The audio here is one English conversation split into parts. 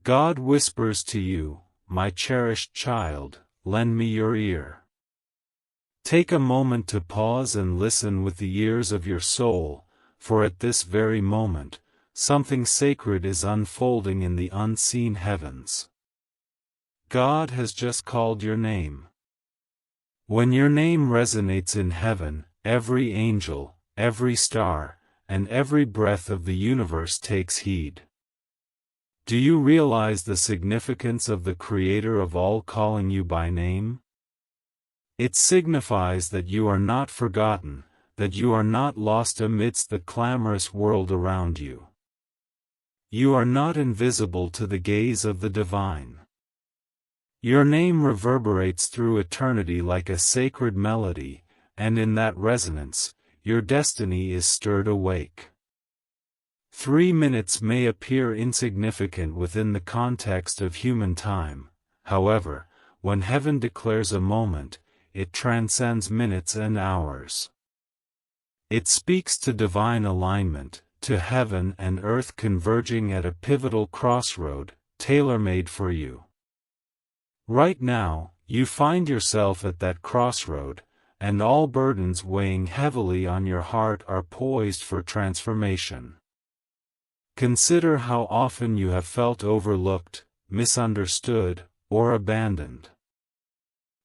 God whispers to you, "My cherished child, lend me your ear." Take a moment to pause and listen with the ears of your soul, for at this very moment, something sacred is unfolding in the unseen heavens. God has just called your name. When your name resonates in heaven, every angel, every star, and every breath of the universe takes heed. Do you realize the significance of the Creator of all calling you by name? It signifies that you are not forgotten, that you are not lost amidst the clamorous world around you. You are not invisible to the gaze of the divine. Your name reverberates through eternity like a sacred melody, and in that resonance, your destiny is stirred awake. 3 minutes may appear insignificant within the context of human time, however, when heaven declares a moment, it transcends minutes and hours. It speaks to divine alignment, to heaven and earth converging at a pivotal crossroad, tailor-made for you. Right now, you find yourself at that crossroad, and all burdens weighing heavily on your heart are poised for transformation. Consider how often you have felt overlooked, misunderstood, or abandoned.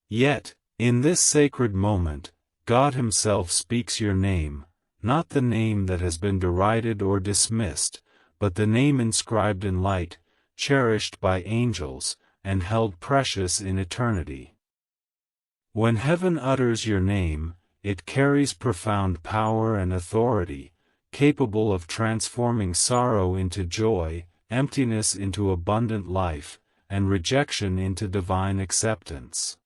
Yet, in this sacred moment, God Himself speaks your name, not the name that has been derided or dismissed, but the name inscribed in light, cherished by angels, and held precious in eternity. When heaven utters your name, it carries profound power and authority, capable of transforming sorrow into joy, emptiness into abundant life, and rejection into divine acceptance.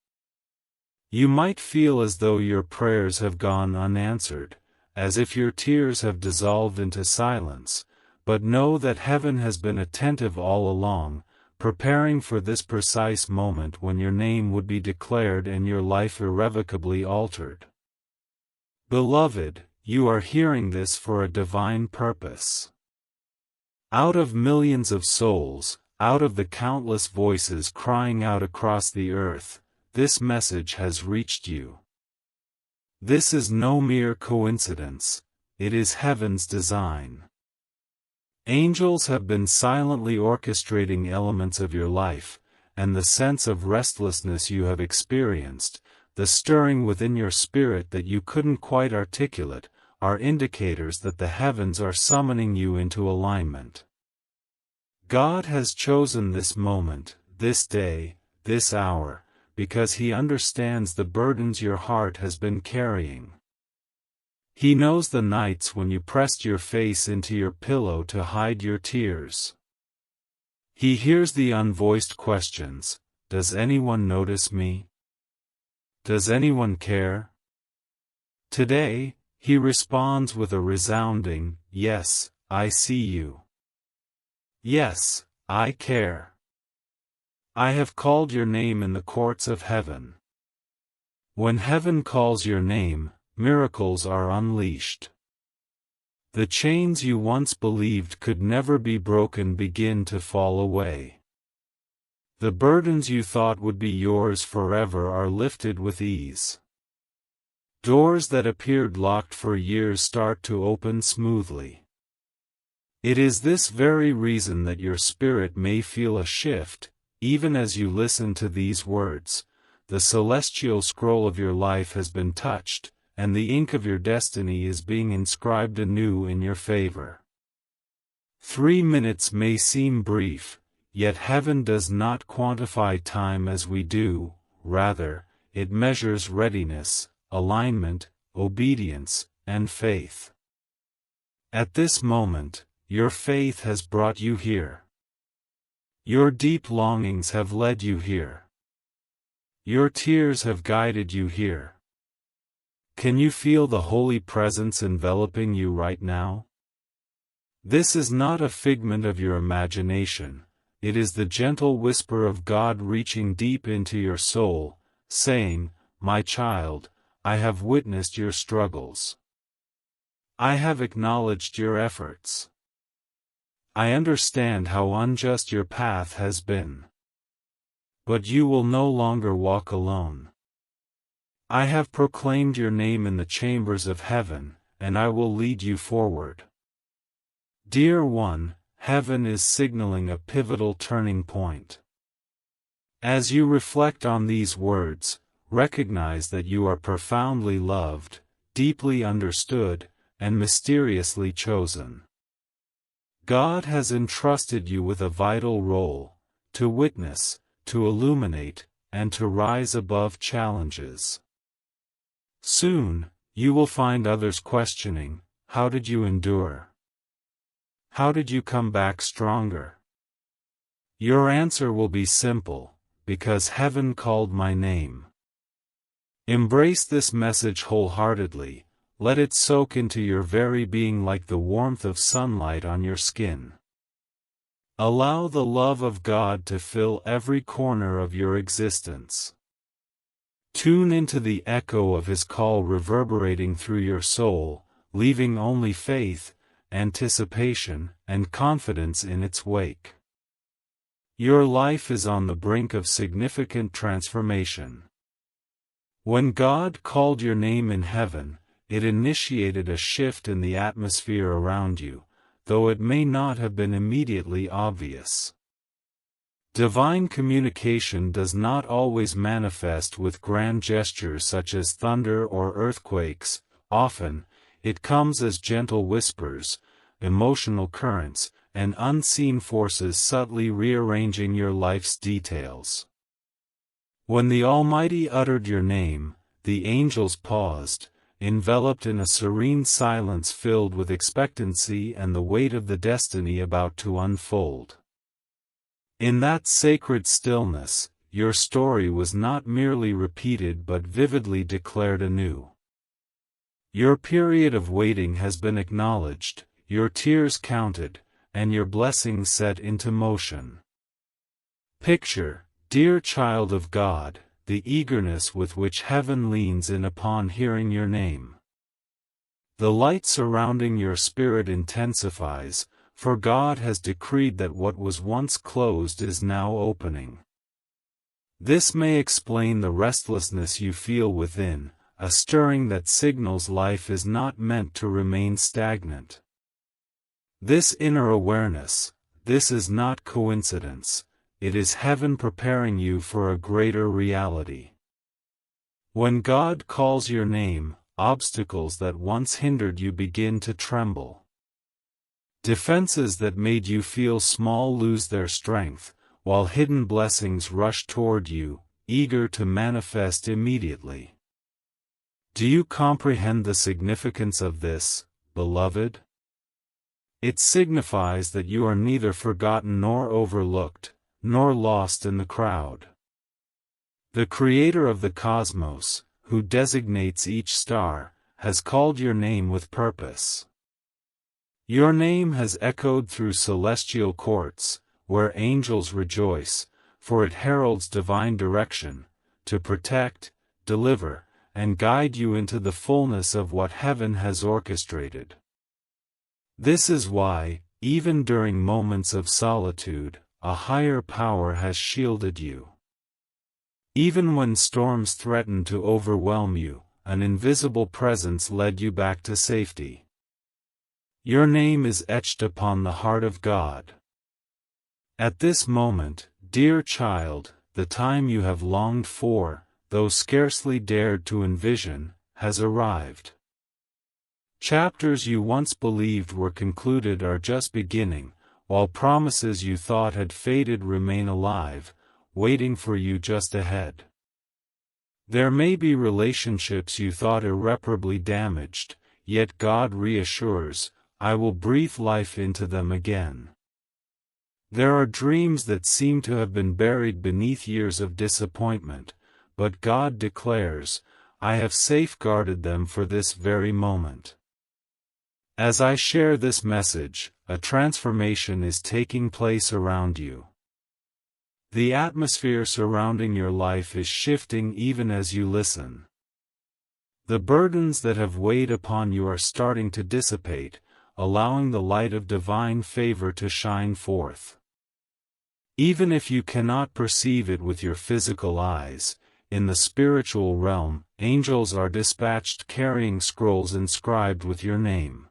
You might feel as though your prayers have gone unanswered, as if your tears have dissolved into silence, but know that heaven has been attentive all along, preparing for this precise moment when your name would be declared and your life irrevocably altered. Beloved, you are hearing this for a divine purpose. Out of millions of souls, out of the countless voices crying out across the earth, this message has reached you. This is no mere coincidence, it is heaven's design. Angels have been silently orchestrating elements of your life, and the sense of restlessness you have experienced, the stirring within your spirit that you couldn't quite articulate, are indicators that the heavens are summoning you into alignment. God has chosen this moment, this day, this hour, because He understands the burdens your heart has been carrying. He knows the nights when you pressed your face into your pillow to hide your tears. He hears the unvoiced questions, "Does anyone notice me? Does anyone care?" Today, He responds with a resounding, "Yes, I see you. Yes, I care. I have called your name in the courts of heaven." When heaven calls your name, miracles are unleashed. The chains you once believed could never be broken begin to fall away. The burdens you thought would be yours forever are lifted with ease. Doors that appeared locked for years start to open smoothly. It is this very reason that your spirit may feel a shift, even as you listen to these words. The celestial scroll of your life has been touched, and the ink of your destiny is being inscribed anew in your favor. 3 minutes may seem brief, yet heaven does not quantify time as we do, rather, it measures readiness, alignment, obedience, and faith. At this moment, your faith has brought you here. Your deep longings have led you here. Your tears have guided you here. Can you feel the holy presence enveloping you right now? This is not a figment of your imagination, it is the gentle whisper of God reaching deep into your soul, saying, "My child, I have witnessed your struggles. I have acknowledged your efforts. I understand how unjust your path has been. But you will no longer walk alone. I have proclaimed your name in the chambers of heaven, and I will lead you forward. Dear one, heaven is signaling a pivotal turning point. As you reflect on these words, recognize that you are profoundly loved, deeply understood, and mysteriously chosen. God has entrusted you with a vital role, to witness, to illuminate, and to rise above challenges. Soon, you will find others questioning, how did you endure? How did you come back stronger? Your answer will be simple, because heaven called my name. Embrace this message wholeheartedly, let it soak into your very being like the warmth of sunlight on your skin. Allow the love of God to fill every corner of your existence. Tune into the echo of His call reverberating through your soul, leaving only faith, anticipation, and confidence in its wake. Your life is on the brink of significant transformation. When God called your name in heaven, it initiated a shift in the atmosphere around you, though it may not have been immediately obvious. Divine communication does not always manifest with grand gestures such as thunder or earthquakes. Often, it comes as gentle whispers, emotional currents, and unseen forces subtly rearranging your life's details. When the Almighty uttered your name, the angels paused, enveloped in a serene silence filled with expectancy and the weight of the destiny about to unfold. In that sacred stillness, your story was not merely repeated but vividly declared anew. Your period of waiting has been acknowledged, your tears counted, and your blessings set into motion. Picture, dear child of God, the eagerness with which heaven leans in upon hearing your name. The light surrounding your spirit intensifies, for God has decreed that what was once closed is now opening. This may explain the restlessness you feel within, a stirring that signals life is not meant to remain stagnant. This inner awareness, this is not coincidence, it is heaven preparing you for a greater reality. When God calls your name, obstacles that once hindered you begin to tremble. Defenses that made you feel small lose their strength, while hidden blessings rush toward you, eager to manifest immediately. Do you comprehend the significance of this, beloved? It signifies that you are neither forgotten nor overlooked, nor lost in the crowd. The Creator of the cosmos, who designates each star, has called your name with purpose. Your name has echoed through celestial courts, where angels rejoice, for it heralds divine direction, to protect, deliver, and guide you into the fullness of what heaven has orchestrated. This is why, even during moments of solitude, a higher power has shielded you. Even when storms threatened to overwhelm you, an invisible presence led you back to safety. Your name is etched upon the heart of God. At this moment, dear child, the time you have longed for, though scarcely dared to envision, has arrived. Chapters you once believed were concluded are just beginning, while promises you thought had faded remain alive, waiting for you just ahead. There may be relationships you thought irreparably damaged, yet God reassures, I will breathe life into them again. There are dreams that seem to have been buried beneath years of disappointment, but God declares, I have safeguarded them for this very moment. As I share this message, a transformation is taking place around you. The atmosphere surrounding your life is shifting even as you listen. The burdens that have weighed upon you are starting to dissipate, allowing the light of divine favor to shine forth. Even if you cannot perceive it with your physical eyes, in the spiritual realm, angels are dispatched carrying scrolls inscribed with your name.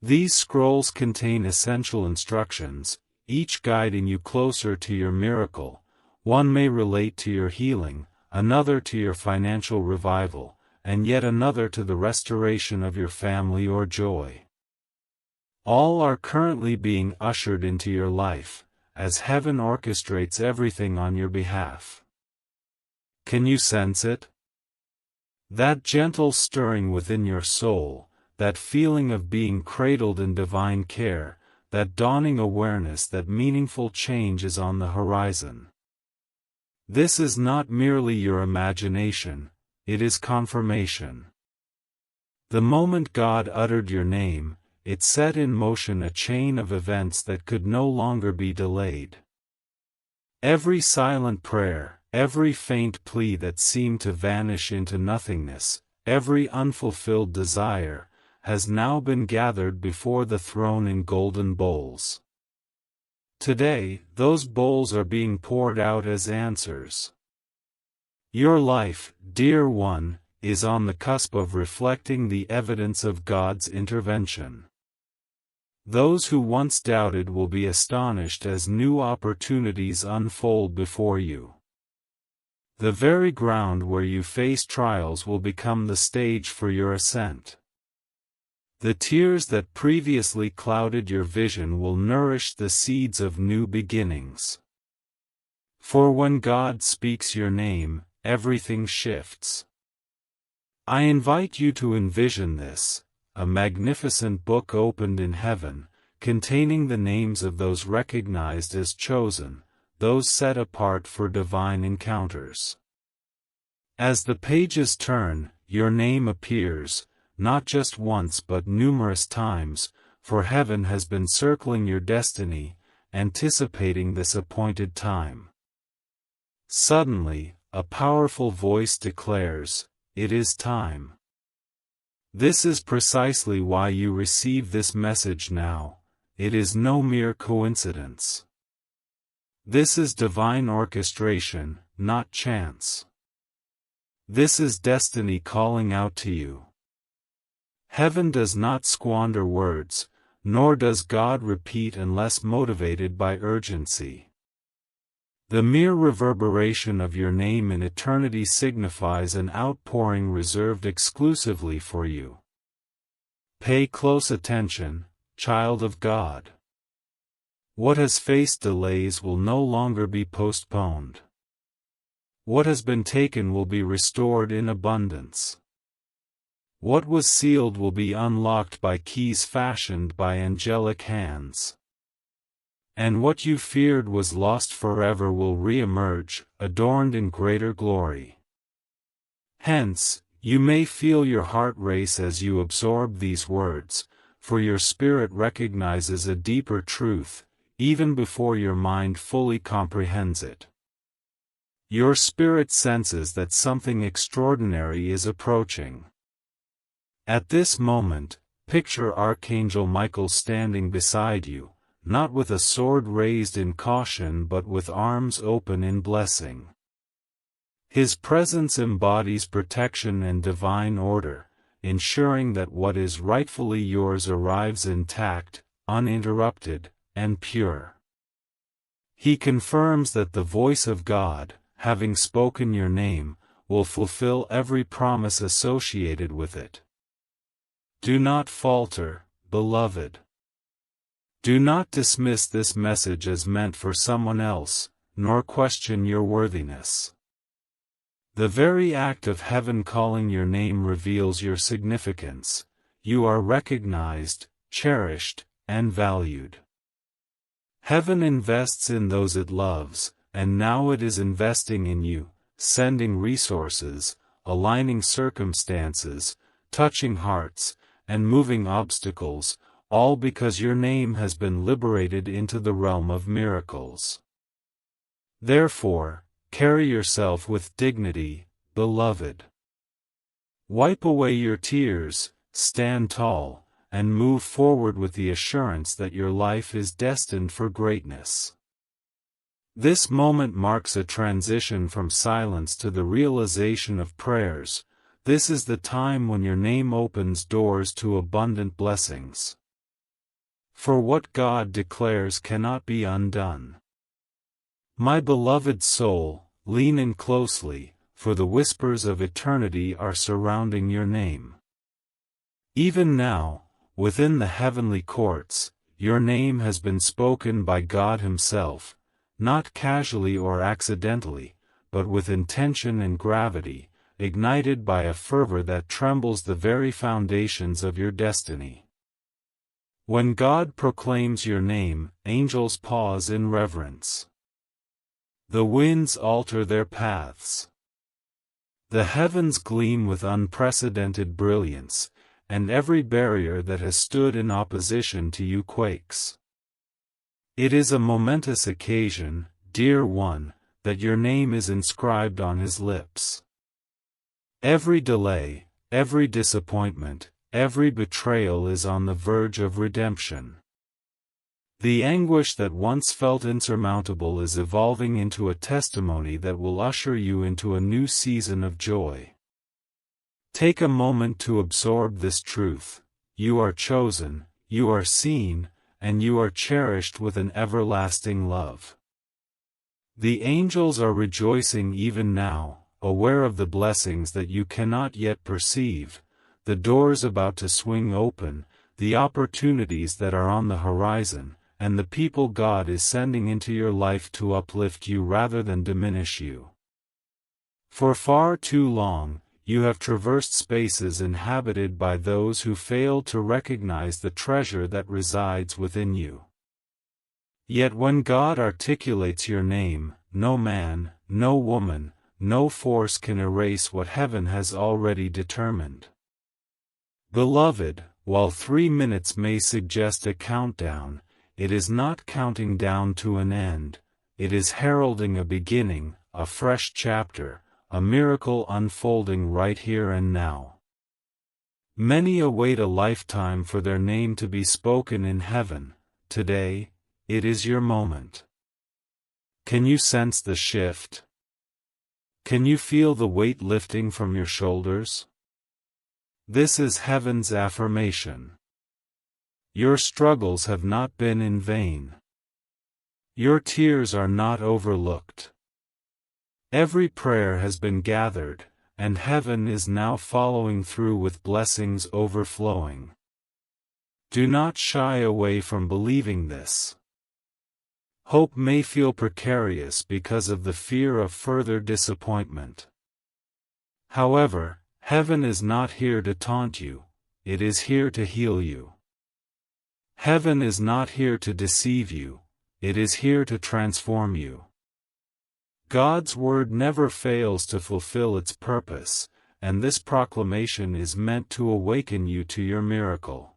These scrolls contain essential instructions, each guiding you closer to your miracle. One may relate to your healing, another to your financial revival, and yet another to the restoration of your family or joy. All are currently being ushered into your life, as heaven orchestrates everything on your behalf. Can you sense it? That gentle stirring within your soul, that feeling of being cradled in divine care, that dawning awareness that meaningful change is on the horizon. This is not merely your imagination, it is confirmation. The moment God uttered your name, it set in motion a chain of events that could no longer be delayed. Every silent prayer, every faint plea that seemed to vanish into nothingness, every unfulfilled desire, has now been gathered before the throne in golden bowls. Today, those bowls are being poured out as answers. Your life, dear one, is on the cusp of reflecting the evidence of God's intervention. Those who once doubted will be astonished as new opportunities unfold before you. The very ground where you face trials will become the stage for your ascent. The tears that previously clouded your vision will nourish the seeds of new beginnings. For when God speaks your name, everything shifts. I invite you to envision this, a magnificent book opened in heaven, containing the names of those recognized as chosen, those set apart for divine encounters. As the pages turn, your name appears, not just once but numerous times, for heaven has been circling your destiny, anticipating this appointed time. Suddenly, a powerful voice declares, "It is time." This is precisely why you receive this message now. It is no mere coincidence. This is divine orchestration, not chance. This is destiny calling out to you. Heaven does not squander words, nor does God repeat unless motivated by urgency. The mere reverberation of your name in eternity signifies an outpouring reserved exclusively for you. Pay close attention, child of God. What has faced delays will no longer be postponed. What has been taken will be restored in abundance. What was sealed will be unlocked by keys fashioned by angelic hands. And what you feared was lost forever will re-emerge, adorned in greater glory. Hence, you may feel your heart race as you absorb these words, for your spirit recognizes a deeper truth, even before your mind fully comprehends it. Your spirit senses that something extraordinary is approaching. At this moment, picture Archangel Michael standing beside you, not with a sword raised in caution but with arms open in blessing. His presence embodies protection and divine order, ensuring that what is rightfully yours arrives intact, uninterrupted, and pure. He confirms that the voice of God, having spoken your name, will fulfill every promise associated with it. Do not falter, beloved. Do not dismiss this message as meant for someone else, nor question your worthiness. The very act of heaven calling your name reveals your significance. You are recognized, cherished, and valued. Heaven invests in those it loves, and now it is investing in you, sending resources, aligning circumstances, touching hearts, and moving obstacles, all because your name has been liberated into the realm of miracles. Therefore, carry yourself with dignity, beloved. Wipe away your tears, stand tall, and move forward with the assurance that your life is destined for greatness. This moment marks a transition from silence to the realization of prayers. This is the time when your name opens doors to abundant blessings. For what God declares cannot be undone. My beloved soul, lean in closely, for the whispers of eternity are surrounding your name. Even now, within the heavenly courts, your name has been spoken by God Himself, not casually or accidentally, but with intention and gravity, ignited by a fervor that trembles the very foundations of your destiny. When God proclaims your name, angels pause in reverence. The winds alter their paths. The heavens gleam with unprecedented brilliance, and every barrier that has stood in opposition to you quakes. It is a momentous occasion, dear one, that your name is inscribed on His lips. Every delay, every disappointment, every betrayal is on the verge of redemption. The anguish that once felt insurmountable is evolving into a testimony that will usher you into a new season of joy. Take a moment to absorb this truth: you are chosen, you are seen, and you are cherished with an everlasting love. The angels are rejoicing even now, aware of the blessings that you cannot yet perceive, the doors about to swing open, the opportunities that are on the horizon, and the people God is sending into your life to uplift you rather than diminish you. For far too long, you have traversed spaces inhabited by those who failed to recognize the treasure that resides within you. Yet when God articulates your name, no man, no woman, no force can erase what heaven has already determined. Beloved, while 3 minutes may suggest a countdown, it is not counting down to an end, it is heralding a beginning, a fresh chapter, a miracle unfolding right here and now. Many await a lifetime for their name to be spoken in heaven. Today, it is your moment. Can you sense the shift? Can you feel the weight lifting from your shoulders? This is heaven's affirmation. Your struggles have not been in vain. Your tears are not overlooked. Every prayer has been gathered, and heaven is now following through with blessings overflowing. Do not shy away from believing this. Hope may feel precarious because of the fear of further disappointment. However, heaven is not here to taunt you, it is here to heal you. Heaven is not here to deceive you, it is here to transform you. God's word never fails to fulfill its purpose, and this proclamation is meant to awaken you to your miracle.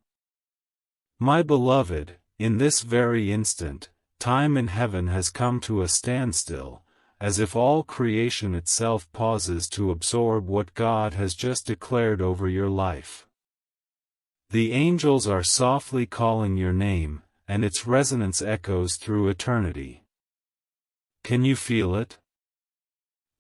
My beloved, in this very instant, time in heaven has come to a standstill, as if all creation itself pauses to absorb what God has just declared over your life. The angels are softly calling your name, and its resonance echoes through eternity. Can you feel it?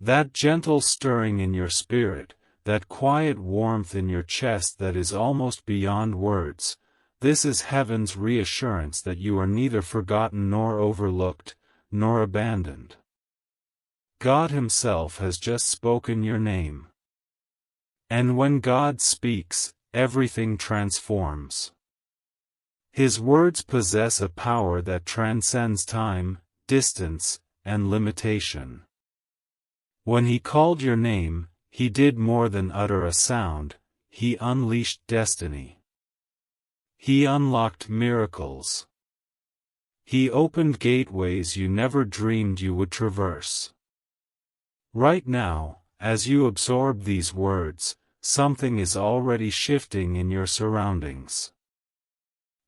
That gentle stirring in your spirit, that quiet warmth in your chest that is almost beyond words, this is heaven's reassurance that you are neither forgotten nor overlooked, nor abandoned. God Himself has just spoken your name. And when God speaks, everything transforms. His words possess a power that transcends time, distance, and limitation. When He called your name, He did more than utter a sound, He unleashed destiny. He unlocked miracles. He opened gateways you never dreamed you would traverse. Right now, as you absorb these words, something is already shifting in your surroundings.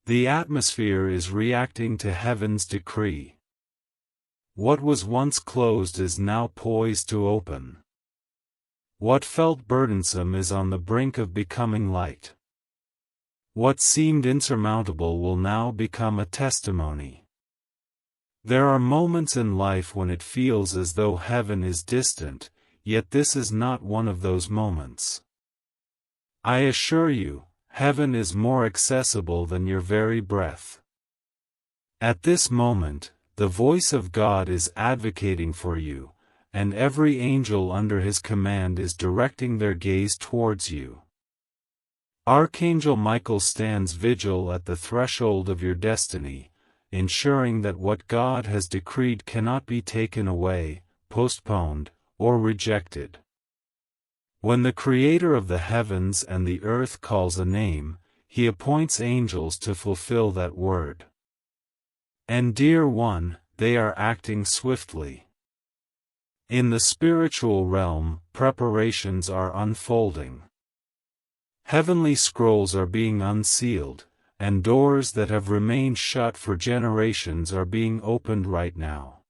The atmosphere is reacting to heaven's decree. What was once closed is now poised to open. What felt burdensome is on the brink of becoming light. What seemed insurmountable will now become a testimony. There are moments in life when it feels as though heaven is distant, yet this is not one of those moments. I assure you, heaven is more accessible than your very breath. At this moment, the voice of God is advocating for you, and every angel under his command is directing their gaze towards you. Archangel Michael stands vigil at the threshold of your destiny, ensuring that what God has decreed cannot be taken away, postponed, or rejected. When the Creator of the heavens and the earth calls a name, he appoints angels to fulfill that word. And dear one, they are acting swiftly. In the spiritual realm, preparations are unfolding. Heavenly scrolls are being unsealed, and doors that have remained shut for generations are being opened right now.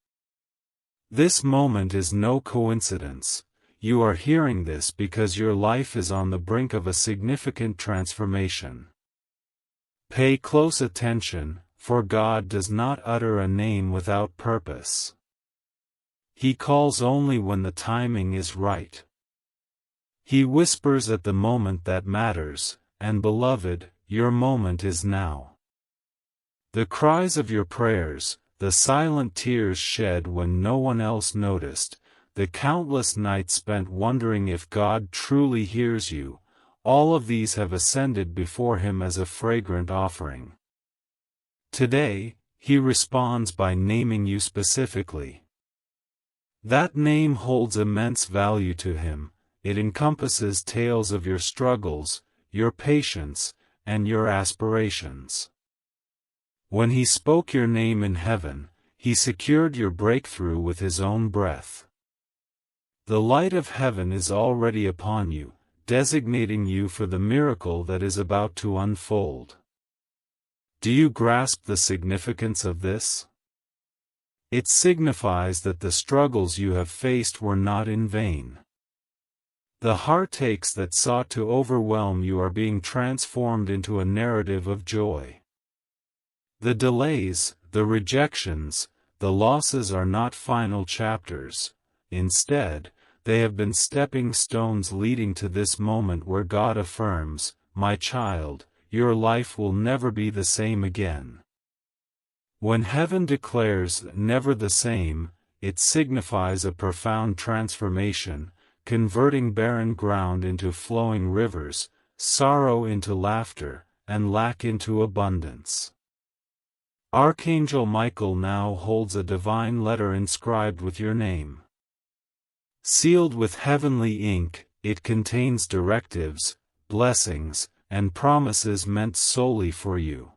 This moment is no coincidence. You are hearing this because your life is on the brink of a significant transformation. Pay close attention, for God does not utter a name without purpose. He calls only when the timing is right. He whispers at the moment that matters, and beloved, your moment is now. The cries of your prayers, the silent tears shed when no one else noticed, the countless nights spent wondering if God truly hears you, all of these have ascended before him as a fragrant offering. Today, he responds by naming you specifically. That name holds immense value to him. It encompasses tales of your struggles, your patience, and your aspirations. When he spoke your name in heaven, he secured your breakthrough with his own breath. The light of heaven is already upon you, designating you for the miracle that is about to unfold. Do you grasp the significance of this? It signifies that the struggles you have faced were not in vain. The heartaches that sought to overwhelm you are being transformed into a narrative of joy. The delays, the rejections, the losses are not final chapters. Instead, they have been stepping stones leading to this moment where God affirms, "My child, your life will never be the same again." When heaven declares "never the same," it signifies a profound transformation, converting barren ground into flowing rivers, sorrow into laughter, and lack into abundance. Archangel Michael now holds a divine letter inscribed with your name. Sealed with heavenly ink, it contains directives, blessings, and promises meant solely for you.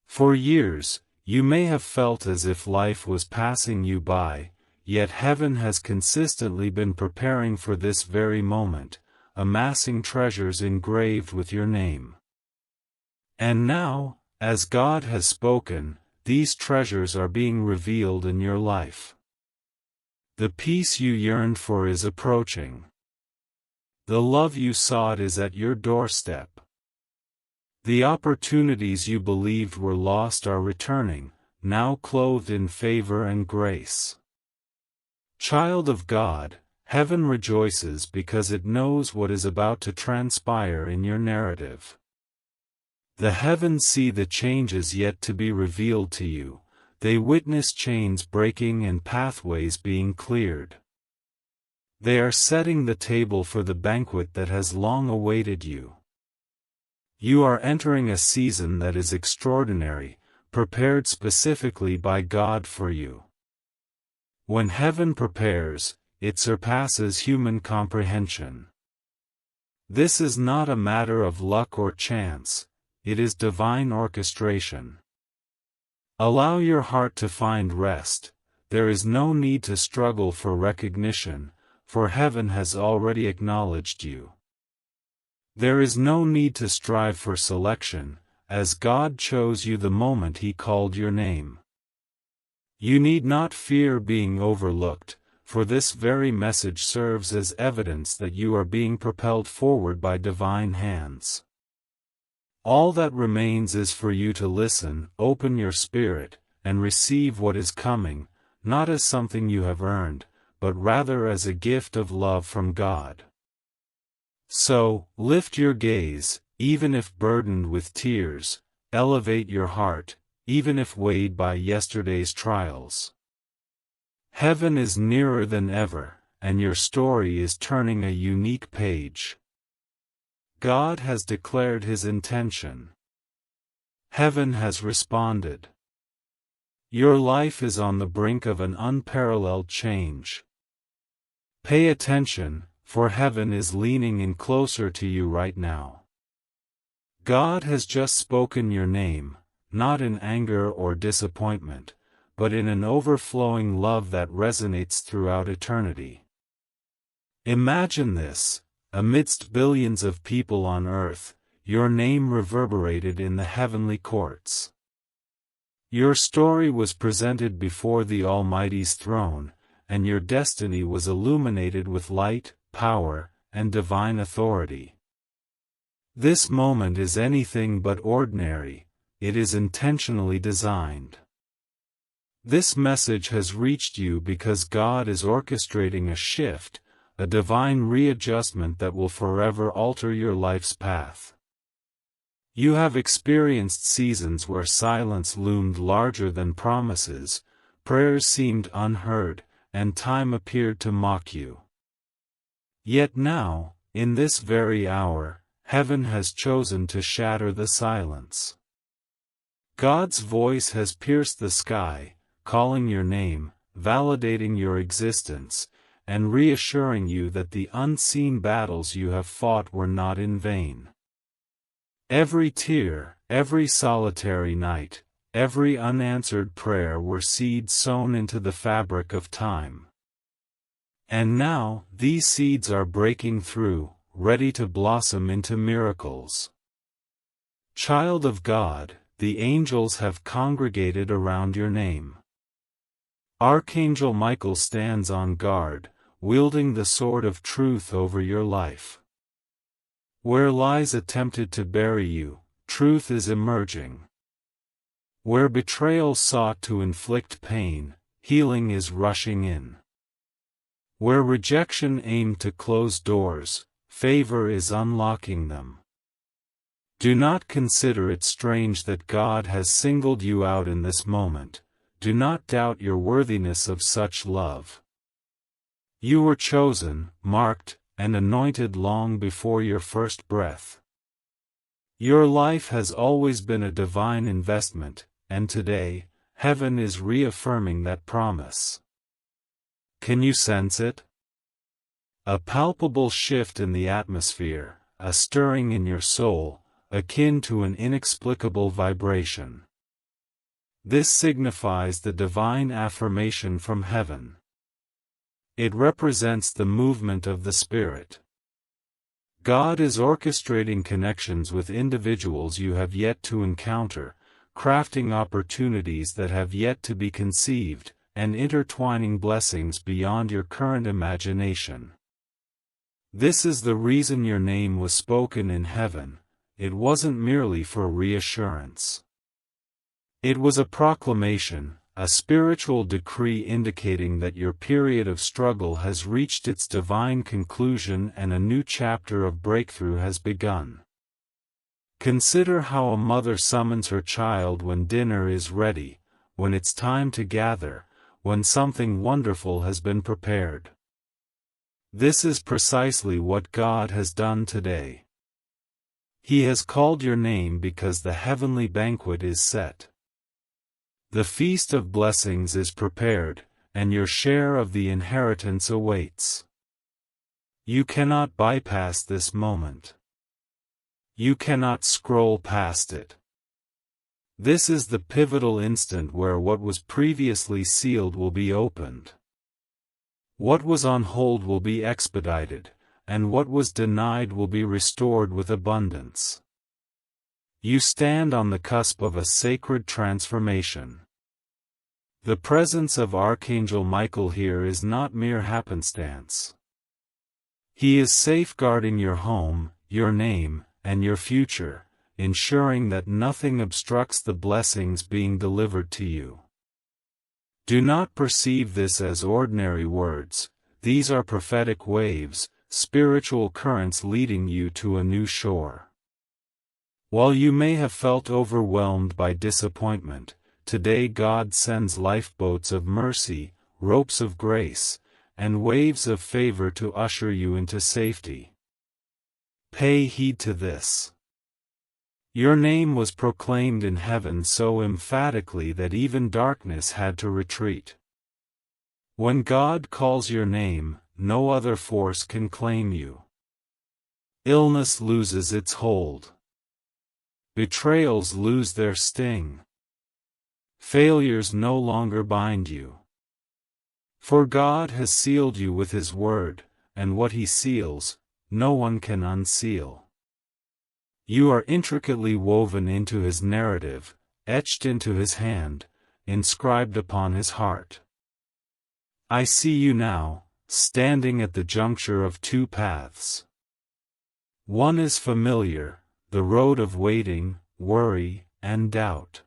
For years, you may have felt as if life was passing you by, yet heaven has consistently been preparing for this very moment, amassing treasures engraved with your name. And now, as God has spoken, these treasures are being revealed in your life. The peace you yearned for is approaching. The love you sought is at your doorstep. The opportunities you believed were lost are returning, now clothed in favor and grace. Child of God, heaven rejoices because it knows what is about to transpire in your narrative. The heavens see the changes yet to be revealed to you. They witness chains breaking and pathways being cleared. They are setting the table for the banquet that has long awaited you. You are entering a season that is extraordinary, prepared specifically by God for you. When heaven prepares, it surpasses human comprehension. This is not a matter of luck or chance, it is divine orchestration. Allow your heart to find rest. There is no need to struggle for recognition, for heaven has already acknowledged you. There is no need to strive for selection, as God chose you the moment He called your name. You need not fear being overlooked, for this very message serves as evidence that you are being propelled forward by divine hands. All that remains is for you to listen, open your spirit, and receive what is coming, not as something you have earned, but rather as a gift of love from God. So, lift your gaze, even if burdened with tears, elevate your heart, even if weighed by yesterday's trials. Heaven is nearer than ever, and your story is turning a unique page. God has declared His intention. Heaven has responded. Your life is on the brink of an unparalleled change. Pay attention, for heaven is leaning in closer to you right now. God has just spoken your name, not in anger or disappointment, but in an overflowing love that resonates throughout eternity. Imagine this. Amidst billions of people on earth, your name reverberated in the heavenly courts. Your story was presented before the Almighty's throne, and your destiny was illuminated with light, power, and divine authority. This moment is anything but ordinary, it is intentionally designed. This message has reached you because God is orchestrating a shift, a divine readjustment that will forever alter your life's path. You have experienced seasons where silence loomed larger than promises, prayers seemed unheard, and time appeared to mock you. Yet now, in this very hour, heaven has chosen to shatter the silence. God's voice has pierced the sky, calling your name, validating your existence, and reassuring you that the unseen battles you have fought were not in vain. Every tear, every solitary night, every unanswered prayer were seeds sown into the fabric of time. And now, these seeds are breaking through, ready to blossom into miracles. Child of God, the angels have congregated around your name. Archangel Michael stands on guard, wielding the sword of truth over your life. Where lies attempted to bury you, truth is emerging. Where betrayal sought to inflict pain, healing is rushing in. Where rejection aimed to close doors, favor is unlocking them. Do not consider it strange that God has singled you out in this moment. Do not doubt your worthiness of such love. You were chosen, marked, and anointed long before your first breath. Your life has always been a divine investment, and today, heaven is reaffirming that promise. Can you sense it? A palpable shift in the atmosphere, a stirring in your soul, akin to an inexplicable vibration. This signifies the divine affirmation from heaven. It represents the movement of the Spirit. God is orchestrating connections with individuals you have yet to encounter, crafting opportunities that have yet to be conceived, and intertwining blessings beyond your current imagination. This is the reason your name was spoken in heaven. It wasn't merely for reassurance. It was a proclamation, a spiritual decree indicating that your period of struggle has reached its divine conclusion and a new chapter of breakthrough has begun. Consider how a mother summons her child when dinner is ready, when it's time to gather, when something wonderful has been prepared. This is precisely what God has done today. He has called your name because the heavenly banquet is set. The feast of blessings is prepared, and your share of the inheritance awaits. You cannot bypass this moment. You cannot scroll past it. This is the pivotal instant where what was previously sealed will be opened. What was on hold will be expedited, and what was denied will be restored with abundance. You stand on the cusp of a sacred transformation. The presence of Archangel Michael here is not mere happenstance. He is safeguarding your home, your name, and your future, ensuring that nothing obstructs the blessings being delivered to you. Do not perceive this as ordinary words. These are prophetic waves, spiritual currents leading you to a new shore. While you may have felt overwhelmed by disappointment, today God sends lifeboats of mercy, ropes of grace, and waves of favor to usher you into safety. Pay heed to this. Your name was proclaimed in heaven so emphatically that even darkness had to retreat. When God calls your name, no other force can claim you. Illness loses its hold. Betrayals lose their sting. Failures no longer bind you. For God has sealed you with His word, and what He seals, no one can unseal. You are intricately woven into His narrative, etched into His hand, inscribed upon His heart. I see you now, standing at the juncture of two paths. One is familiar, the road of waiting, worry, and doubt.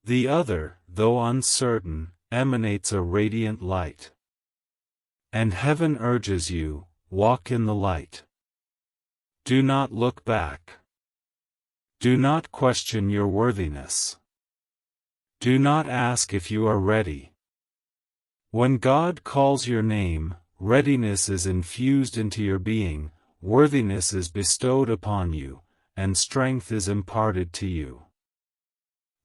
The other, though uncertain, emanates a radiant light. And heaven urges you, walk in the light. Do not look back. Do not question your worthiness. Do not ask if you are ready. When God calls your name, readiness is infused into your being, worthiness is bestowed upon you, and strength is imparted to you.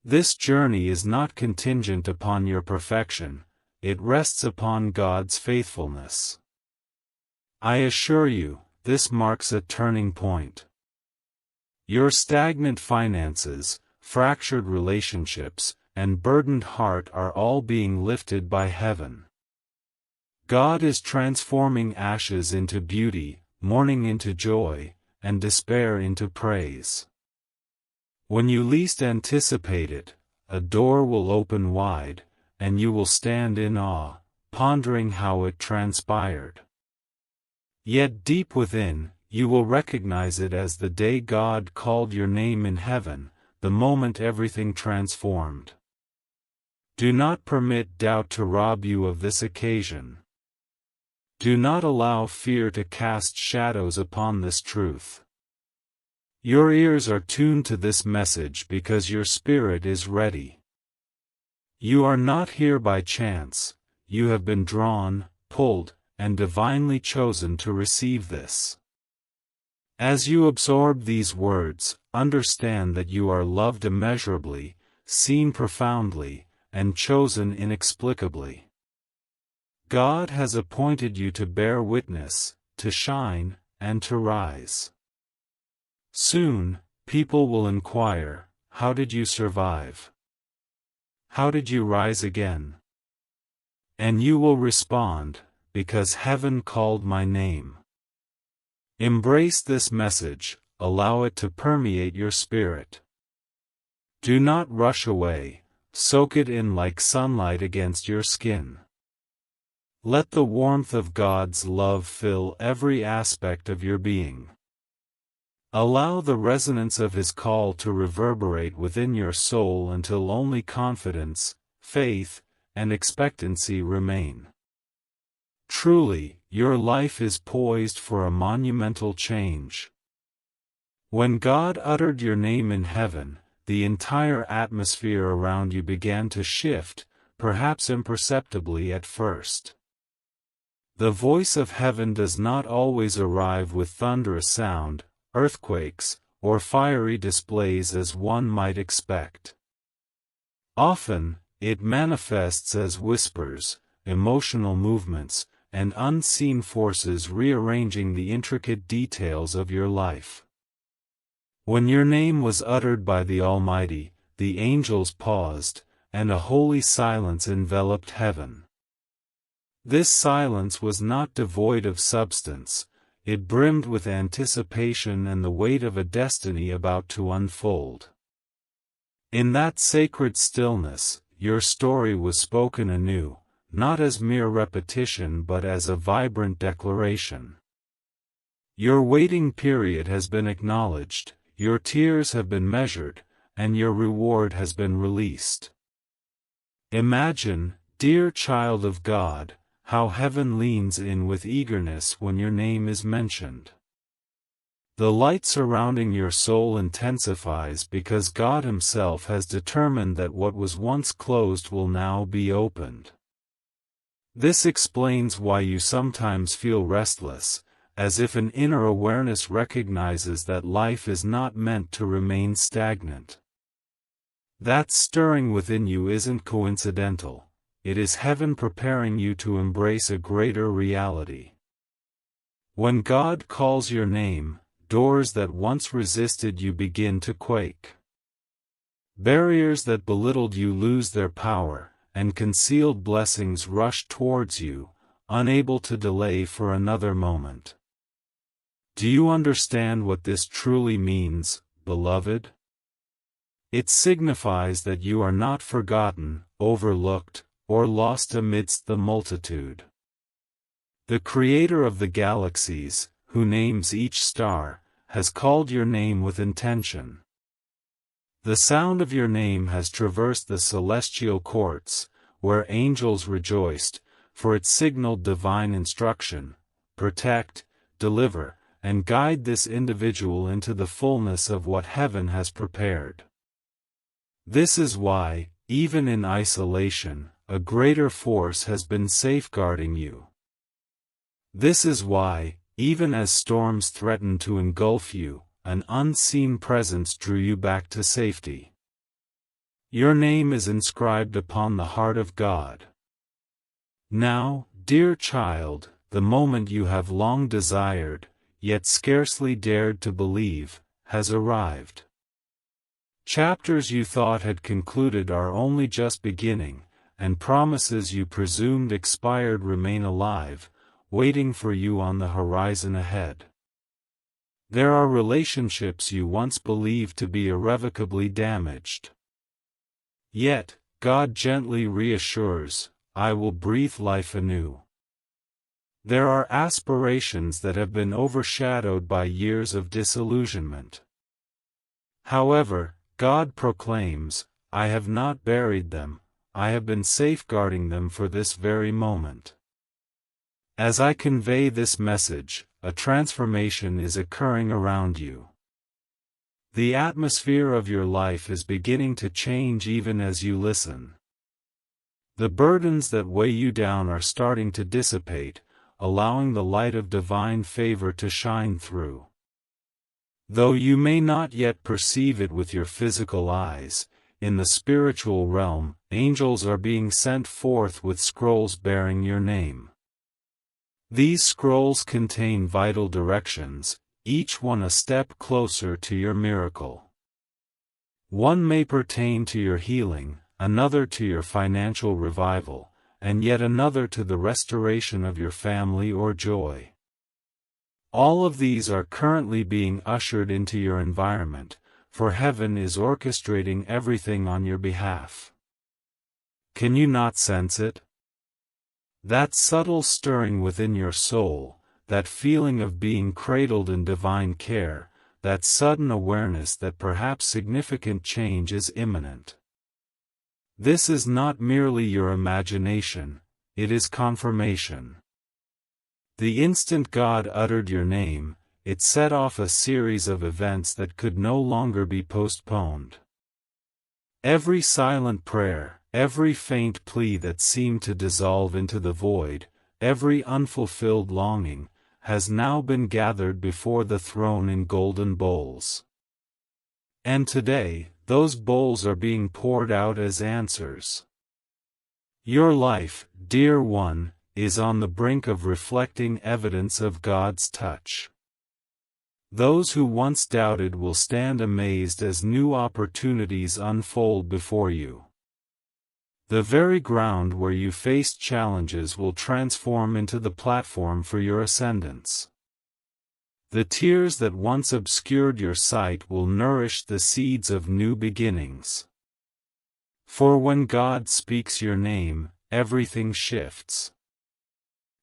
This journey is not contingent upon your perfection, it rests upon God's faithfulness. I assure you, this marks a turning point. Your stagnant finances, fractured relationships, and burdened heart are all being lifted by heaven. God is transforming ashes into beauty, mourning into joy, and despair into praise. When you least anticipate it, a door will open wide, and you will stand in awe, pondering how it transpired. Yet deep within, you will recognize it as the day God called your name in heaven, the moment everything transformed. Do not permit doubt to rob you of this occasion. Do not allow fear to cast shadows upon this truth. Your ears are tuned to this message because your spirit is ready. You are not here by chance, you have been drawn, pulled, and divinely chosen to receive this. As you absorb these words, understand that you are loved immeasurably, seen profoundly, and chosen inexplicably. God has appointed you to bear witness, to shine, and to rise. Soon, people will inquire, how did you survive? How did you rise again? And you will respond, because heaven called my name. Embrace this message, allow it to permeate your spirit. Do not rush away, soak it in like sunlight against your skin. Let the warmth of God's love fill every aspect of your being. Allow the resonance of His call to reverberate within your soul until only confidence, faith, and expectancy remain. Truly, your life is poised for a monumental change. When God uttered your name in heaven, the entire atmosphere around you began to shift, perhaps imperceptibly at first. The voice of heaven does not always arrive with thunderous sound, earthquakes, or fiery displays as one might expect. Often, it manifests as whispers, emotional movements, and unseen forces rearranging the intricate details of your life. When your name was uttered by the Almighty, the angels paused, and a holy silence enveloped heaven. This silence was not devoid of substance, it brimmed with anticipation and the weight of a destiny about to unfold. In that sacred stillness, your story was spoken anew, not as mere repetition but as a vibrant declaration. Your waiting period has been acknowledged, your tears have been measured, and your reward has been released. Imagine, dear child of God, how heaven leans in with eagerness when your name is mentioned. The light surrounding your soul intensifies because God Himself has determined that what was once closed will now be opened. This explains why you sometimes feel restless, as if an inner awareness recognizes that life is not meant to remain stagnant. That stirring within you isn't coincidental, it is heaven preparing you to embrace a greater reality. When God calls your name, doors that once resisted you begin to quake. Barriers that belittled you lose their power, and concealed blessings rush towards you, unable to delay for another moment. Do you understand what this truly means, beloved? It signifies that you are not forgotten, overlooked, or lost amidst the multitude. The Creator of the galaxies, who names each star, has called your name with intention. The sound of your name has traversed the celestial courts, where angels rejoiced, for it signaled divine instruction: protect, deliver, and guide this individual into the fullness of what heaven has prepared. This is why, even in isolation, a greater force has been safeguarding you. This is why, even as storms threatened to engulf you, an unseen presence drew you back to safety. Your name is inscribed upon the heart of God. Now, dear child, the moment you have long desired, yet scarcely dared to believe, has arrived. Chapters you thought had concluded are only just beginning, and promises you presumed expired remain alive, waiting for you on the horizon ahead. There are relationships you once believed to be irrevocably damaged. Yet, God gently reassures, I will breathe life anew. There are aspirations that have been overshadowed by years of disillusionment. However, God proclaims, I have not buried them, I have been safeguarding them for this very moment. As I convey this message, a transformation is occurring around you. The atmosphere of your life is beginning to change even as you listen. The burdens that weigh you down are starting to dissipate, allowing the light of divine favor to shine through. Though you may not yet perceive it with your physical eyes, in the spiritual realm, angels are being sent forth with scrolls bearing your name. These scrolls contain vital directions, each one a step closer to your miracle. One may pertain to your healing, another to your financial revival, and yet another to the restoration of your family or joy. All of these are currently being ushered into your environment, for heaven is orchestrating everything on your behalf. Can you not sense it? That subtle stirring within your soul, that feeling of being cradled in divine care, that sudden awareness that perhaps significant change is imminent. This is not merely your imagination, it is confirmation. The instant God uttered your name, it set off a series of events that could no longer be postponed. Every silent prayer, every faint plea that seemed to dissolve into the void, every unfulfilled longing, has now been gathered before the throne in golden bowls. And today, those bowls are being poured out as answers. Your life, dear one, is on the brink of reflecting evidence of God's touch. Those who once doubted will stand amazed as new opportunities unfold before you. The very ground where you faced challenges will transform into the platform for your ascendance. The tears that once obscured your sight will nourish the seeds of new beginnings. For when God speaks your name, everything shifts.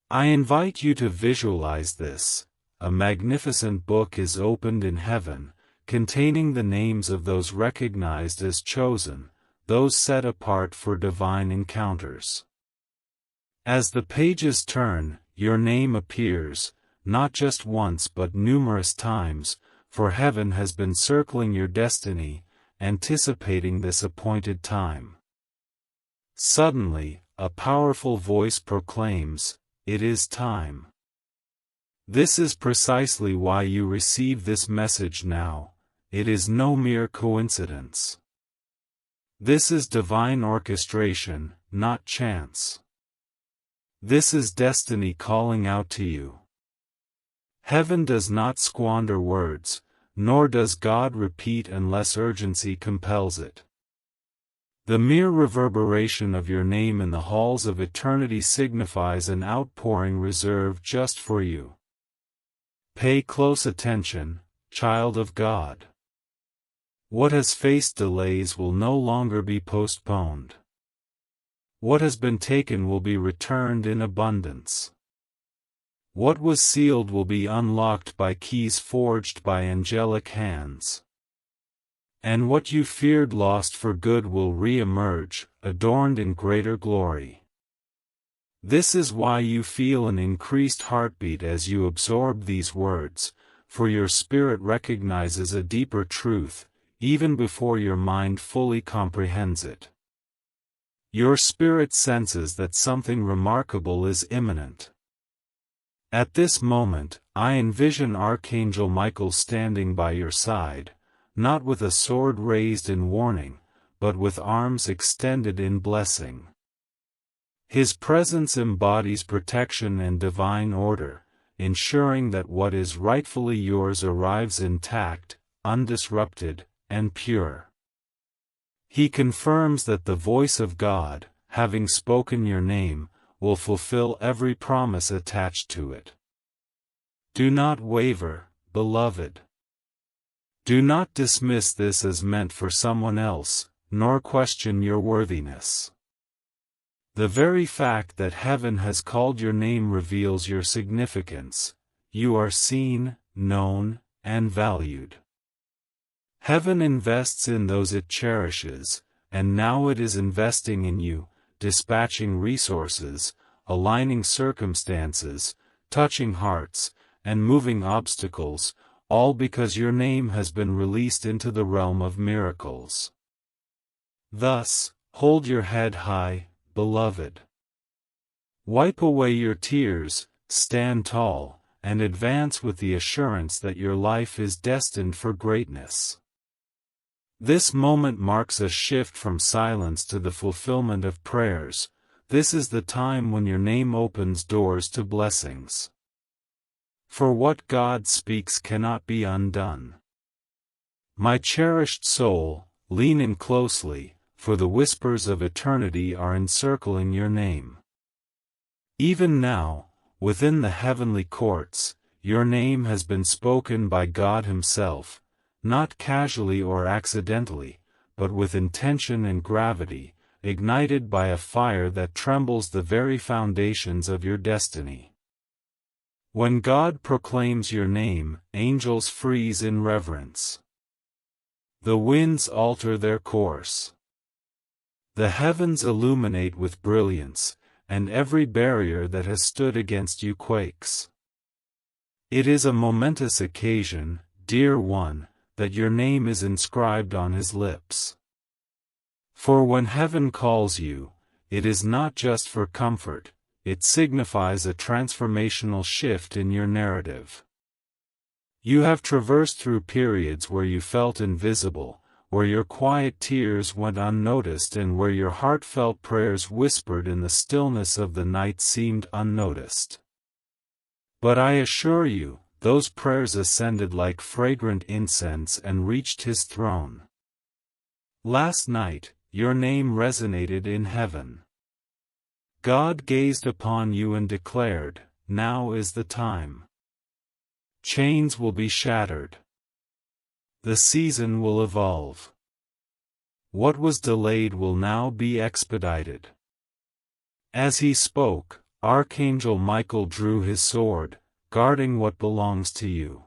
I invite you to visualize this. A magnificent book is opened in heaven, containing the names of those recognized as chosen, those set apart for divine encounters. As the pages turn, your name appears, not just once but numerous times, for heaven has been circling your destiny, anticipating this appointed time. Suddenly, a powerful voice proclaims, "It is time." This is precisely why you receive this message now. It is no mere coincidence. This is divine orchestration, not chance. This is destiny calling out to you. Heaven does not squander words, nor does God repeat unless urgency compels it. The mere reverberation of your name in the halls of eternity signifies an outpouring reserved just for you. Pay close attention, child of God. What has faced delays will no longer be postponed. What has been taken will be returned in abundance. What was sealed will be unlocked by keys forged by angelic hands. And what you feared lost for good will re-emerge, adorned in greater glory. This is why you feel an increased heartbeat as you absorb these words, for your spirit recognizes a deeper truth, even before your mind fully comprehends it. Your spirit senses that something remarkable is imminent. At this moment, I envision Archangel Michael standing by your side, not with a sword raised in warning, but with arms extended in blessing. His presence embodies protection and divine order, ensuring that what is rightfully yours arrives intact, undisrupted, and pure. He confirms that the voice of God, having spoken your name, will fulfill every promise attached to it. Do not waver, beloved. Do not dismiss this as meant for someone else, nor question your worthiness. The very fact that heaven has called your name reveals your significance. You are seen, known, and valued. Heaven invests in those it cherishes, and now it is investing in you, dispatching resources, aligning circumstances, touching hearts, and moving obstacles, all because your name has been released into the realm of miracles. Thus, hold your head high, beloved. Wipe away your tears, stand tall, and advance with the assurance that your life is destined for greatness. This moment marks a shift from silence to the fulfillment of prayers. This is the time when your name opens doors to blessings. For what God speaks cannot be undone. My cherished soul, lean in closely, for the whispers of eternity are encircling your name. Even now, within the heavenly courts, your name has been spoken by God Himself, not casually or accidentally, but with intention and gravity, ignited by a fire that trembles the very foundations of your destiny. When God proclaims your name, angels freeze in reverence. The winds alter their course. The heavens illuminate with brilliance, and every barrier that has stood against you quakes. It is a momentous occasion, dear one, that your name is inscribed on His lips. For when heaven calls you, it is not just for comfort, it signifies a transformational shift in your narrative. You have traversed through periods where you felt invisible, where your quiet tears went unnoticed and where your heartfelt prayers whispered in the stillness of the night seemed unnoticed. But I assure you, those prayers ascended like fragrant incense and reached His throne. Last night, your name resonated in heaven. God gazed upon you and declared, "Now is the time." Chains will be shattered. The season will evolve. What was delayed will now be expedited. As He spoke, Archangel Michael drew his sword, guarding what belongs to you.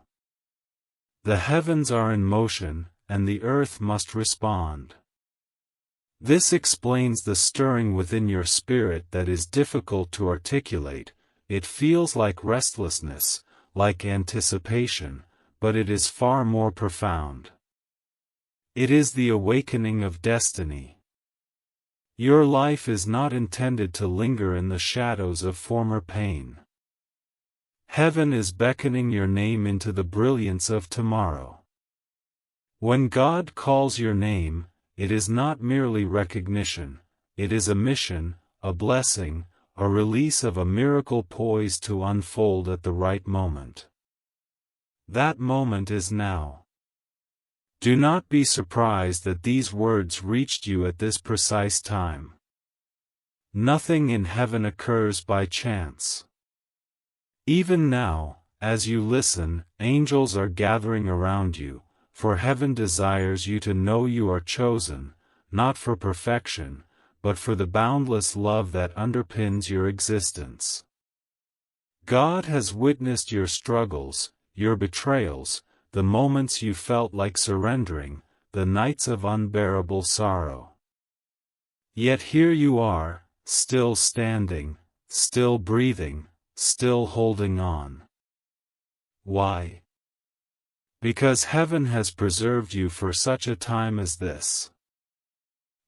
The heavens are in motion, and the earth must respond. This explains the stirring within your spirit that is difficult to articulate. It feels like restlessness, like anticipation, but it is far more profound. It is the awakening of destiny. Your life is not intended to linger in the shadows of former pain. Heaven is beckoning your name into the brilliance of tomorrow. When God calls your name, it is not merely recognition, it is a mission, a blessing, a release of a miracle poised to unfold at the right moment. That moment is now. Do not be surprised that these words reached you at this precise time. Nothing in heaven occurs by chance. Even now, as you listen, angels are gathering around you, for heaven desires you to know you are chosen, not for perfection, but for the boundless love that underpins your existence. God has witnessed your struggles, your betrayals, the moments you felt like surrendering, the nights of unbearable sorrow. Yet here you are, still standing, still breathing, still holding on. Why? Because heaven has preserved you for such a time as this.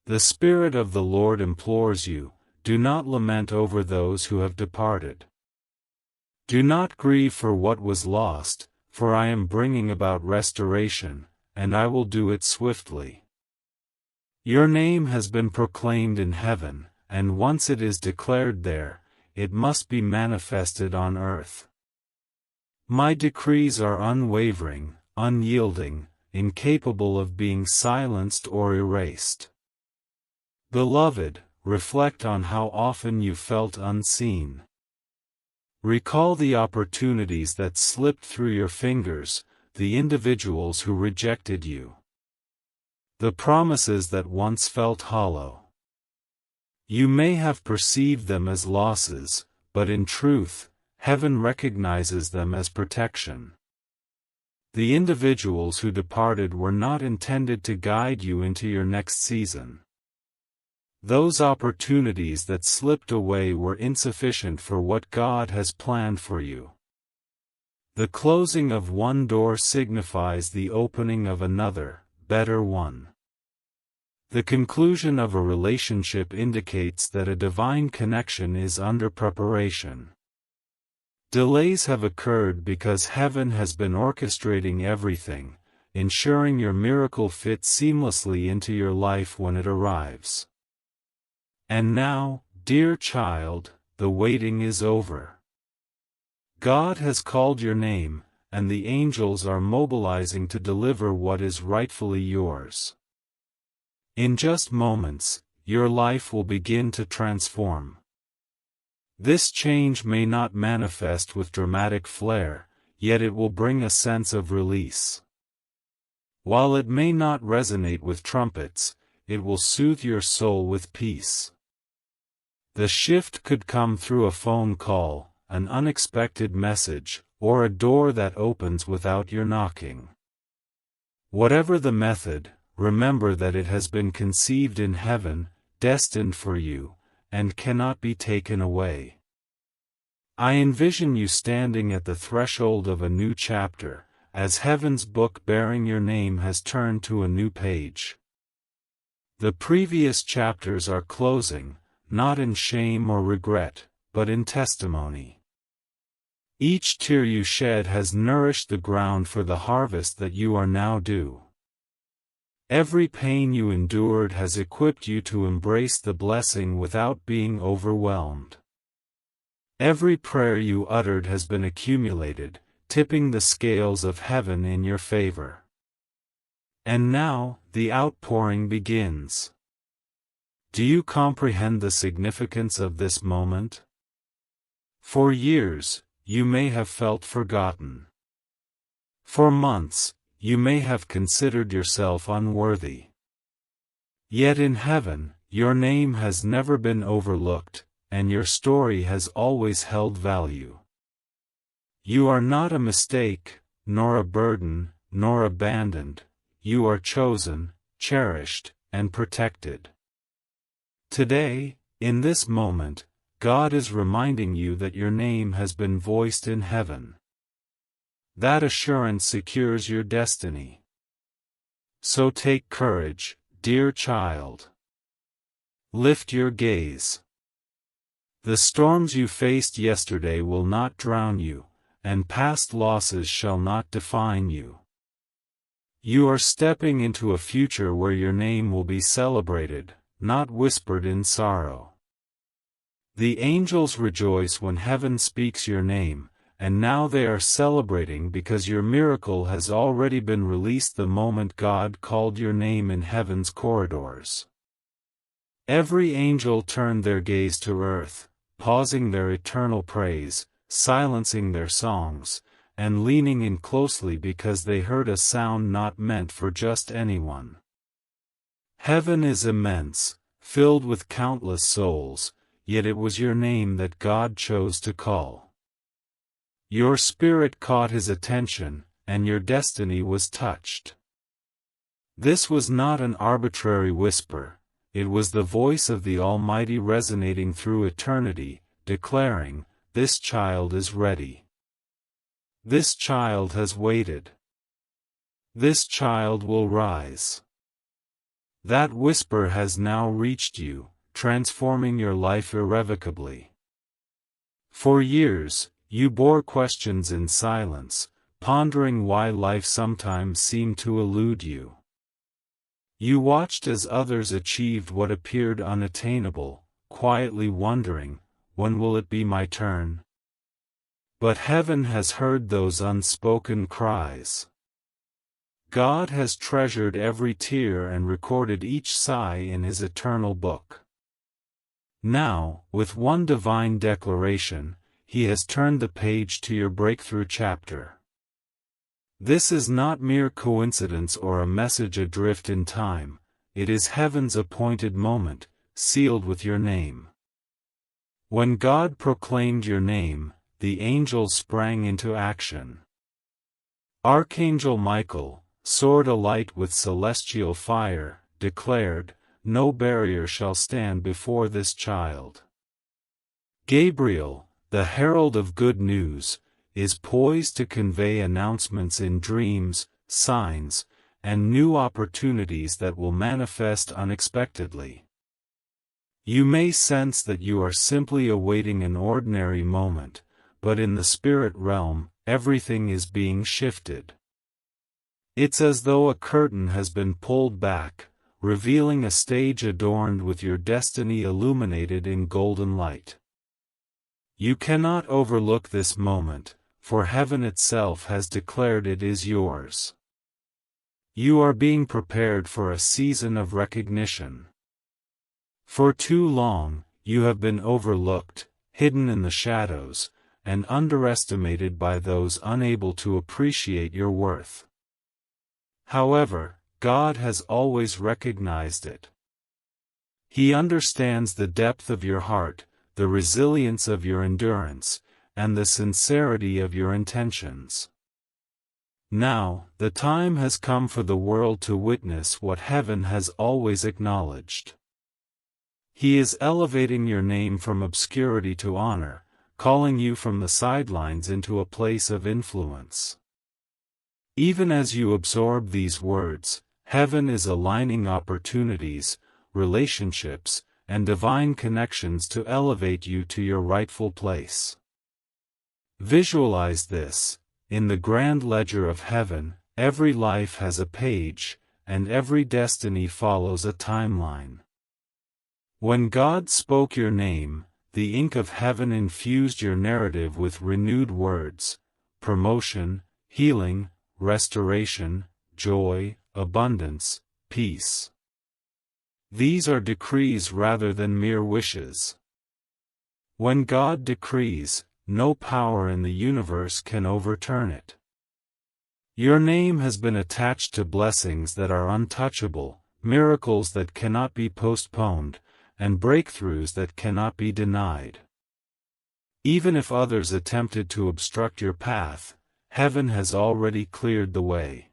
The Spirit of the Lord implores you, do not lament over those who have departed. Do not grieve for what was lost, for I am bringing about restoration, and I will do it swiftly. Your name has been proclaimed in heaven, and once it is declared there, it must be manifested on earth. My decrees are unwavering, unyielding, incapable of being silenced or erased. Beloved, reflect on how often you felt unseen. Recall the opportunities that slipped through your fingers, the individuals who rejected you. The promises that once felt hollow. You may have perceived them as losses, but in truth, heaven recognizes them as protection. The individuals who departed were not intended to guide you into your next season. Those opportunities that slipped away were insufficient for what God has planned for you. The closing of one door signifies the opening of another, better one. The conclusion of a relationship indicates that a divine connection is under preparation. Delays have occurred because heaven has been orchestrating everything, ensuring your miracle fits seamlessly into your life when it arrives. And now, dear child, the waiting is over. God has called your name, and the angels are mobilizing to deliver what is rightfully yours. In just moments, your life will begin to transform. This change may not manifest with dramatic flair, yet it will bring a sense of release. While it may not resonate with trumpets, it will soothe your soul with peace. The shift could come through a phone call, an unexpected message, or a door that opens without your knocking. Whatever the method, remember that it has been conceived in heaven, destined for you, and cannot be taken away. I envision you standing at the threshold of a new chapter, as heaven's book bearing your name has turned to a new page. The previous chapters are closing, not in shame or regret, but in testimony. Each tear you shed has nourished the ground for the harvest that you are now due. Every pain you endured has equipped you to embrace the blessing without being overwhelmed. Every prayer you uttered has been accumulated, tipping the scales of heaven in your favor. And now, the outpouring begins. Do you comprehend the significance of this moment? For years, you may have felt forgotten. For months, you may have considered yourself unworthy. Yet in heaven, your name has never been overlooked, and your story has always held value. You are not a mistake, nor a burden, nor abandoned. You are chosen, cherished, and protected. Today, in this moment, God is reminding you that your name has been voiced in heaven. That assurance secures your destiny. So take courage, dear child. Lift your gaze. The storms you faced yesterday will not drown you, and past losses shall not define you. You are stepping into a future where your name will be celebrated, not whispered in sorrow. The angels rejoice when heaven speaks your name, and now they are celebrating because your miracle has already been released the moment God called your name in heaven's corridors. Every angel turned their gaze to earth, pausing their eternal praise, silencing their songs, and leaning in closely because they heard a sound not meant for just anyone. Heaven is immense, filled with countless souls, yet it was your name that God chose to call. Your spirit caught his attention, and your destiny was touched. This was not an arbitrary whisper, it was the voice of the Almighty resonating through eternity, declaring, "This child is ready. This child has waited. This child will rise." That whisper has now reached you, transforming your life irrevocably. For years, you bore questions in silence, pondering why life sometimes seemed to elude you. You watched as others achieved what appeared unattainable, quietly wondering, when will it be my turn? But heaven has heard those unspoken cries. God has treasured every tear and recorded each sigh in his eternal book. Now, with one divine declaration, he has turned the page to your breakthrough chapter. This is not mere coincidence or a message adrift in time, it is heaven's appointed moment, sealed with your name. When God proclaimed your name, the angels sprang into action. Archangel Michael, sword alight with celestial fire, declared, "No barrier shall stand before this child." Gabriel, the herald of good news, is poised to convey announcements in dreams, signs, and new opportunities that will manifest unexpectedly. You may sense that you are simply awaiting an ordinary moment, but in the spirit realm, everything is being shifted. It's as though a curtain has been pulled back, revealing a stage adorned with your destiny illuminated in golden light. You cannot overlook this moment, for heaven itself has declared it is yours. You are being prepared for a season of recognition. For too long, you have been overlooked, hidden in the shadows, and underestimated by those unable to appreciate your worth. However, God has always recognized it. He understands the depth of your heart, the resilience of your endurance, and the sincerity of your intentions. Now, the time has come for the world to witness what heaven has always acknowledged. He is elevating your name from obscurity to honor, calling you from the sidelines into a place of influence. Even as you absorb these words, heaven is aligning opportunities, relationships, and divine connections to elevate you to your rightful place. Visualize this: in the grand ledger of heaven, every life has a page, and every destiny follows a timeline. When God spoke your name, the ink of heaven infused your narrative with renewed words: promotion, healing, restoration, joy, abundance, peace. These are decrees rather than mere wishes. When God decrees, no power in the universe can overturn it. Your name has been attached to blessings that are untouchable, miracles that cannot be postponed, and breakthroughs that cannot be denied. Even if others attempted to obstruct your path, heaven has already cleared the way.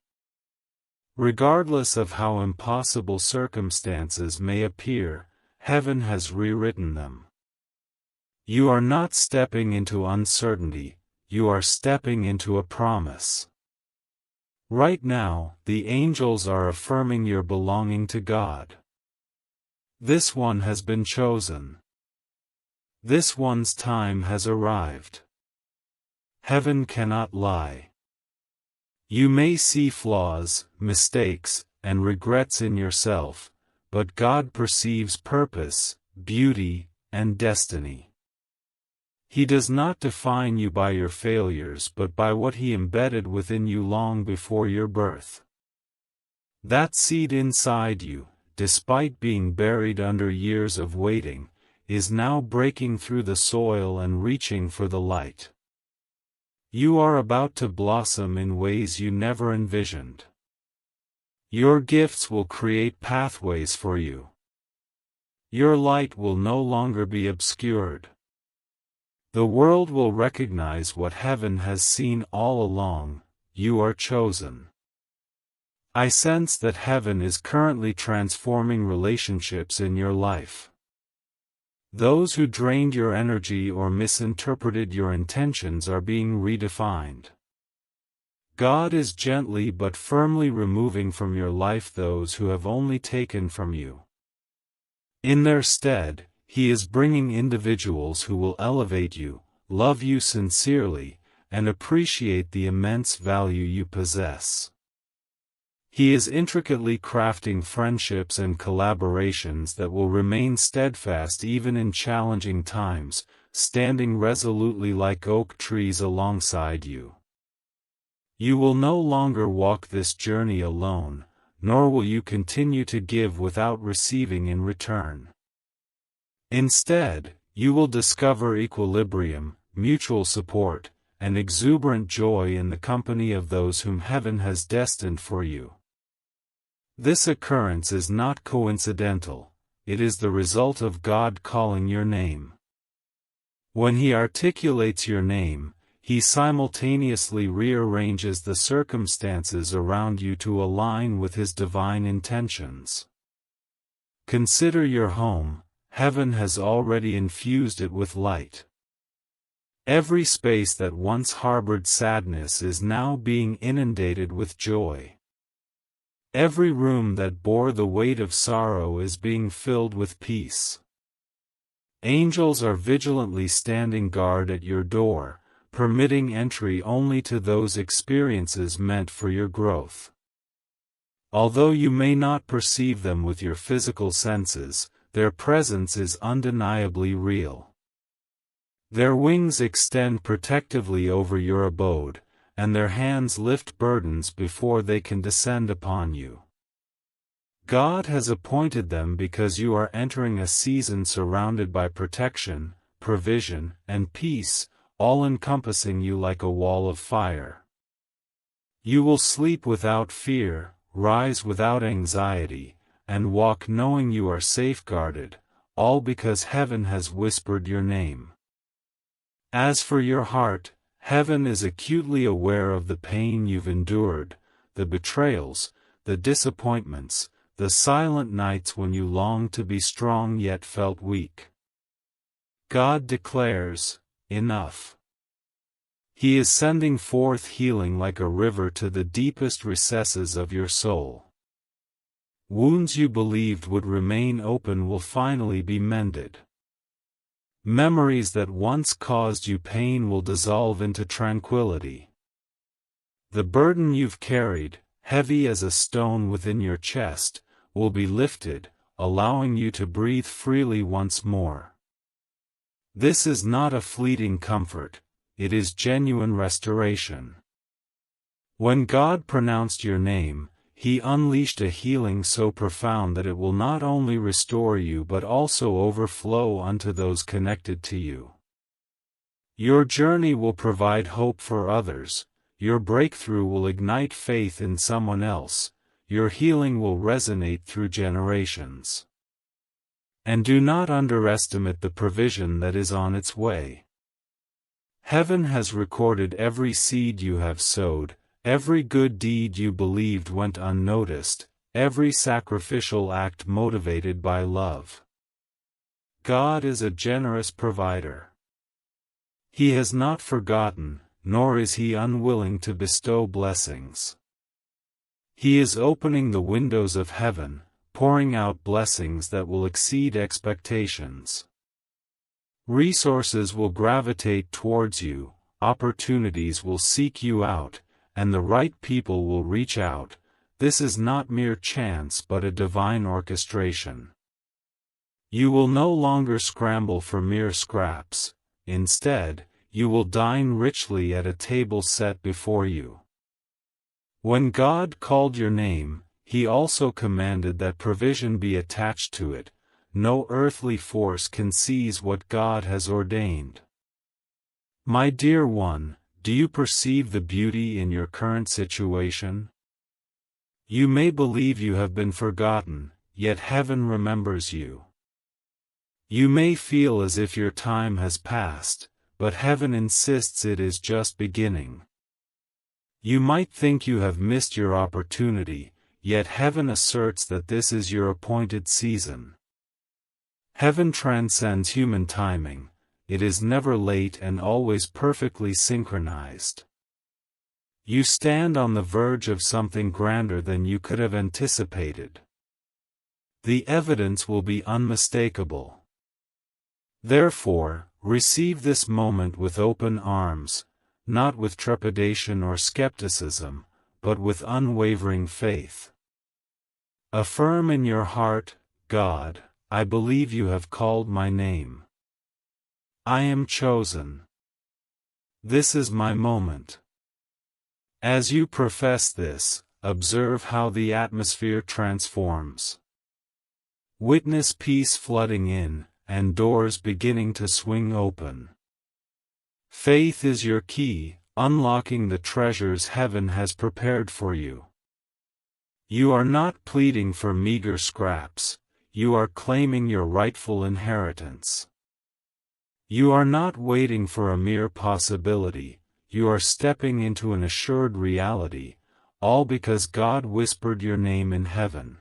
Regardless of how impossible circumstances may appear, heaven has rewritten them. You are not stepping into uncertainty, you are stepping into a promise. Right now, the angels are affirming your belonging to God. This one has been chosen. This one's time has arrived. Heaven cannot lie. You may see flaws, mistakes, and regrets in yourself, but God perceives purpose, beauty, and destiny. He does not define you by your failures but by what He embedded within you long before your birth. That seed inside you, despite being buried under years of waiting, is now breaking through the soil and reaching for the light. You are about to blossom in ways you never envisioned. Your gifts will create pathways for you. Your light will no longer be obscured. The world will recognize what heaven has seen all along: you are chosen. I sense that heaven is currently transforming relationships in your life. Those who drained your energy or misinterpreted your intentions are being redefined. God is gently but firmly removing from your life those who have only taken from you. In their stead, He is bringing individuals who will elevate you, love you sincerely, and appreciate the immense value you possess. He is intricately crafting friendships and collaborations that will remain steadfast even in challenging times, standing resolutely like oak trees alongside you. You will no longer walk this journey alone, nor will you continue to give without receiving in return. Instead, you will discover equilibrium, mutual support, and exuberant joy in the company of those whom heaven has destined for you. This occurrence is not coincidental, it is the result of God calling your name. When He articulates your name, He simultaneously rearranges the circumstances around you to align with His divine intentions. Consider your home. Heaven has already infused it with light. Every space that once harbored sadness is now being inundated with joy. Every room that bore the weight of sorrow is being filled with peace. Angels are vigilantly standing guard at your door, permitting entry only to those experiences meant for your growth. Although you may not perceive them with your physical senses, their presence is undeniably real. Their wings extend protectively over your abode, and their hands lift burdens before they can descend upon you. God has appointed them because you are entering a season surrounded by protection, provision, and peace, all encompassing you like a wall of fire. You will sleep without fear, rise without anxiety, and walk knowing you are safeguarded, all because heaven has whispered your name. As for your heart, heaven is acutely aware of the pain you've endured, the betrayals, the disappointments, the silent nights when you longed to be strong yet felt weak. God declares, "Enough." He is sending forth healing like a river to the deepest recesses of your soul. Wounds you believed would remain open will finally be mended. Memories that once caused you pain will dissolve into tranquility. The burden you've carried, heavy as a stone within your chest, will be lifted, allowing you to breathe freely once more. This is not a fleeting comfort, it is genuine restoration. When God pronounced your name, He unleashed a healing so profound that it will not only restore you but also overflow unto those connected to you. Your journey will provide hope for others, your breakthrough will ignite faith in someone else, your healing will resonate through generations. And do not underestimate the provision that is on its way. Heaven has recorded every seed you have sowed, Every good deed you believed went unnoticed, every sacrificial act motivated by love. God is a generous provider. He has not forgotten, nor is He unwilling to bestow blessings. He is opening the windows of heaven, pouring out blessings that will exceed expectations. Resources will gravitate towards you, opportunities will seek you out, and the right people will reach out. This is not mere chance but a divine orchestration. You will no longer scramble for mere scraps. Instead, you will dine richly at a table set before you. When God called your name, He also commanded that provision be attached to it. No earthly force can seize what God has ordained. My dear one, do you perceive the beauty in your current situation? You may believe you have been forgotten, yet heaven remembers you. You may feel as if your time has passed, but heaven insists it is just beginning. You might think you have missed your opportunity, yet heaven asserts that this is your appointed season. Heaven transcends human timing. It is never late and always perfectly synchronized. You stand on the verge of something grander than you could have anticipated. The evidence will be unmistakable. Therefore, receive this moment with open arms, not with trepidation or skepticism, but with unwavering faith. Affirm in your heart, God, I believe you have called my name. I am chosen. This is my moment. As you profess this, observe how the atmosphere transforms. Witness peace flooding in, and doors beginning to swing open. Faith is your key, unlocking the treasures heaven has prepared for you. You are not pleading for meager scraps, you are claiming your rightful inheritance. You are not waiting for a mere possibility, you are stepping into an assured reality, all because God whispered your name in heaven.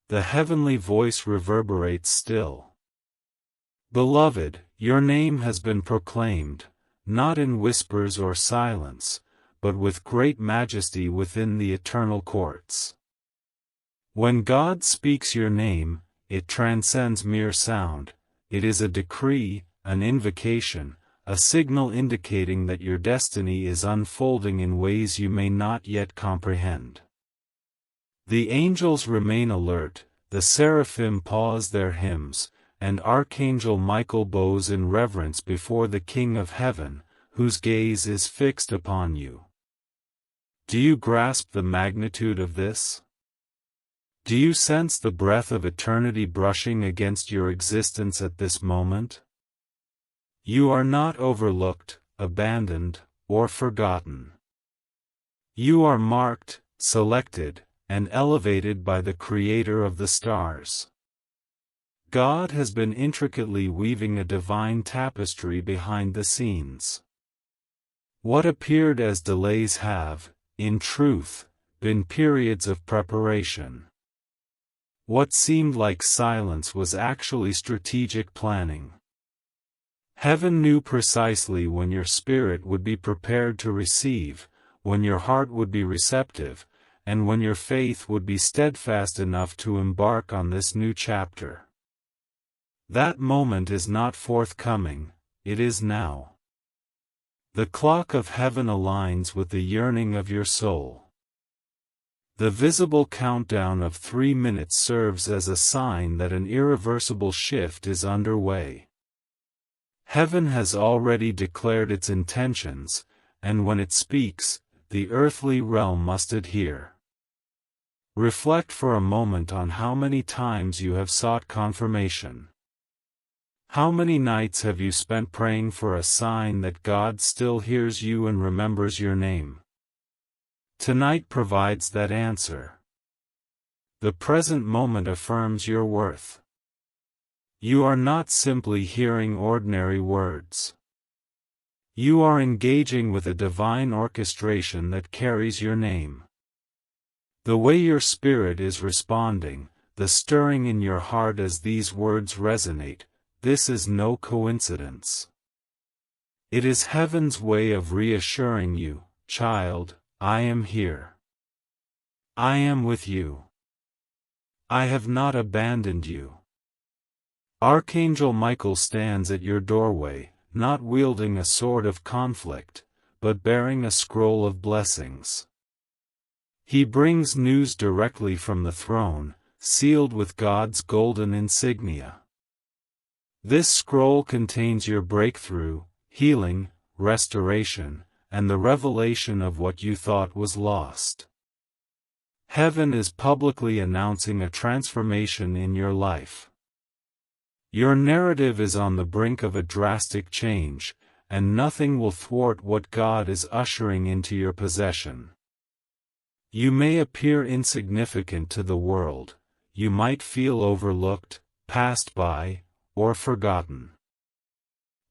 The heavenly voice reverberates still. Beloved, your name has been proclaimed, not in whispers or silence, but with great majesty within the eternal courts. When God speaks your name, it transcends mere sound, it is a decree, an invocation, a signal indicating that your destiny is unfolding in ways you may not yet comprehend. The angels remain alert, the seraphim pause their hymns, and Archangel Michael bows in reverence before the King of Heaven, whose gaze is fixed upon you. Do you grasp the magnitude of this? Do you sense the breath of eternity brushing against your existence at this moment? You are not overlooked, abandoned, or forgotten. You are marked, selected, and elevated by the Creator of the stars. God has been intricately weaving a divine tapestry behind the scenes. What appeared as delays have, in truth, been periods of preparation. What seemed like silence was actually strategic planning. Heaven knew precisely when your spirit would be prepared to receive, when your heart would be receptive, and when your faith would be steadfast enough to embark on this new chapter. That moment is not forthcoming, it is now. The clock of heaven aligns with the yearning of your soul. The visible countdown of 3 minutes serves as a sign that an irreversible shift is underway. Heaven has already declared its intentions, and when it speaks, the earthly realm must adhere. Reflect for a moment on how many times you have sought confirmation. How many nights have you spent praying for a sign that God still hears you and remembers your name? Tonight provides that answer. The present moment affirms your worth. You are not simply hearing ordinary words. You are engaging with a divine orchestration that carries your name. The way your spirit is responding, the stirring in your heart as these words resonate, this is no coincidence. It is heaven's way of reassuring you, child, I am here. I am with you. I have not abandoned you. Archangel Michael stands at your doorway, not wielding a sword of conflict, but bearing a scroll of blessings. He brings news directly from the throne, sealed with God's golden insignia. This scroll contains your breakthrough, healing, restoration, and the revelation of what you thought was lost. Heaven is publicly announcing a transformation in your life. Your narrative is on the brink of a drastic change, and nothing will thwart what God is ushering into your possession. You may appear insignificant to the world, you might feel overlooked, passed by, or forgotten.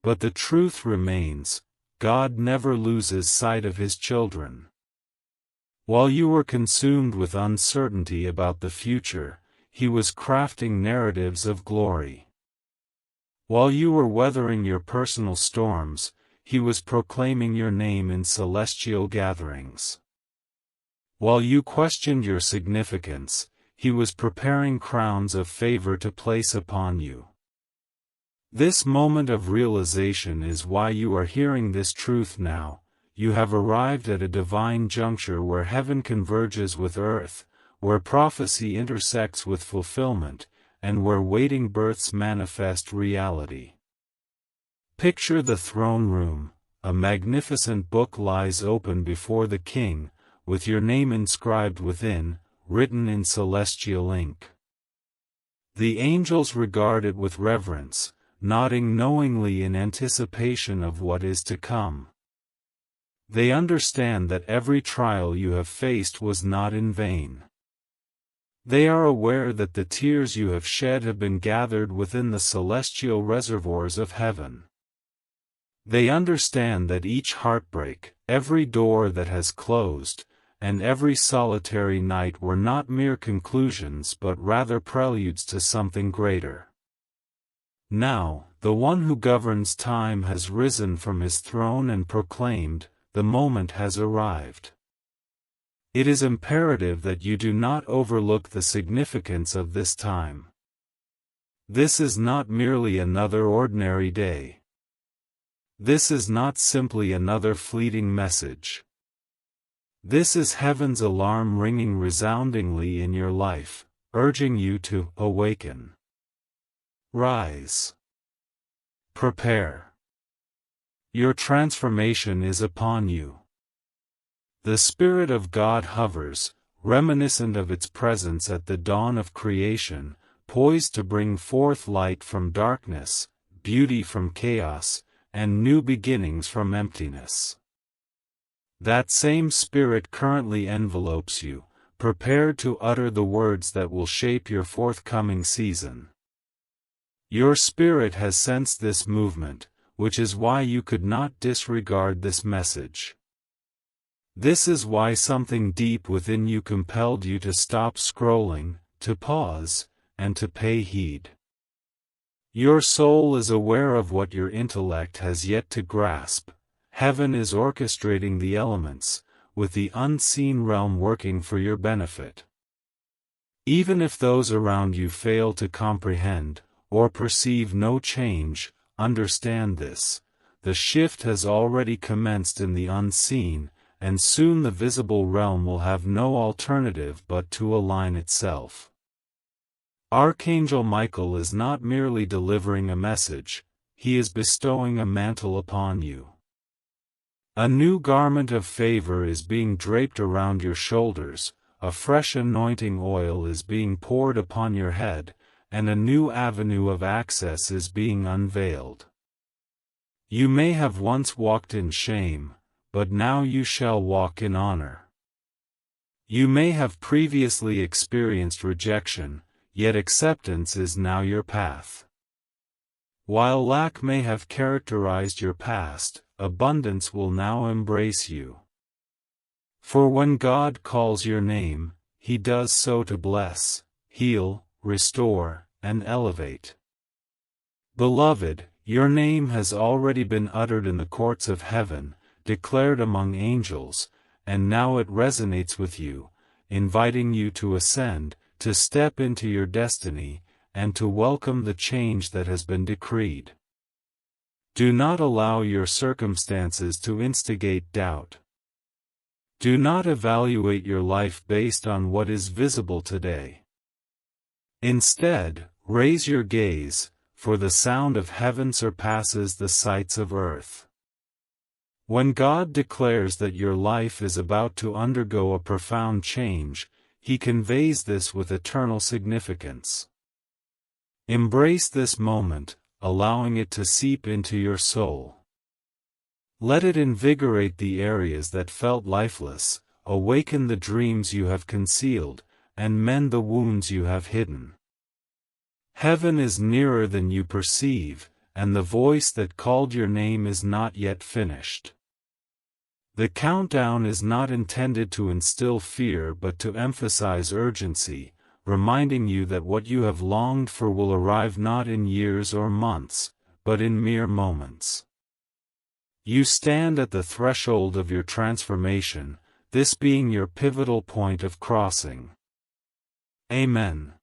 But the truth remains, God never loses sight of His children. While you were consumed with uncertainty about the future, He was crafting narratives of glory. While you were weathering your personal storms, He was proclaiming your name in celestial gatherings. While you questioned your significance, He was preparing crowns of favor to place upon you. This moment of realization is why you are hearing this truth now. You have arrived at a divine juncture where heaven converges with earth, where prophecy intersects with fulfillment, and where waiting births manifest reality. Picture the throne room. A magnificent book lies open before the king, with your name inscribed within, written in celestial ink. The angels regard it with reverence, nodding knowingly in anticipation of what is to come. They understand that every trial you have faced was not in vain. They are aware that the tears you have shed have been gathered within the celestial reservoirs of heaven. They understand that each heartbreak, every door that has closed, and every solitary night were not mere conclusions but rather preludes to something greater. Now, the one who governs time has risen from his throne and proclaimed, the moment has arrived. It is imperative that you do not overlook the significance of this time. This is not merely another ordinary day. This is not simply another fleeting message. This is heaven's alarm ringing resoundingly in your life, urging you to awaken. Rise. Prepare. Your transformation is upon you. The Spirit of God hovers, reminiscent of its presence at the dawn of creation, poised to bring forth light from darkness, beauty from chaos, and new beginnings from emptiness. That same Spirit currently envelopes you, prepared to utter the words that will shape your forthcoming season. Your spirit has sensed this movement, which is why you could not disregard this message. This is why something deep within you compelled you to stop scrolling, to pause, and to pay heed. Your soul is aware of what your intellect has yet to grasp. Heaven is orchestrating the elements, with the unseen realm working for your benefit. Even if those around you fail to comprehend, or perceive no change, understand this: the shift has already commenced in the unseen, and soon the visible realm will have no alternative but to align itself. Archangel Michael is not merely delivering a message, he is bestowing a mantle upon you. A new garment of favor is being draped around your shoulders, a fresh anointing oil is being poured upon your head, and a new avenue of access is being unveiled. You may have once walked in shame, but now you shall walk in honor. You may have previously experienced rejection, yet acceptance is now your path. While lack may have characterized your past, abundance will now embrace you. For when God calls your name, He does so to bless, heal, restore, and elevate. Beloved, your name has already been uttered in the courts of heaven, declared among angels, and now it resonates with you, inviting you to ascend, to step into your destiny, and to welcome the change that has been decreed. Do not allow your circumstances to instigate doubt. Do not evaluate your life based on what is visible today. Instead, raise your gaze, for the sound of heaven surpasses the sights of earth. When God declares that your life is about to undergo a profound change, He conveys this with eternal significance. Embrace this moment, allowing it to seep into your soul. Let it invigorate the areas that felt lifeless, awaken the dreams you have concealed, and mend the wounds you have hidden. Heaven is nearer than you perceive, and the voice that called your name is not yet finished. The countdown is not intended to instill fear but to emphasize urgency, reminding you that what you have longed for will arrive not in years or months, but in mere moments. You stand at the threshold of your transformation, this being your pivotal point of crossing. Amen.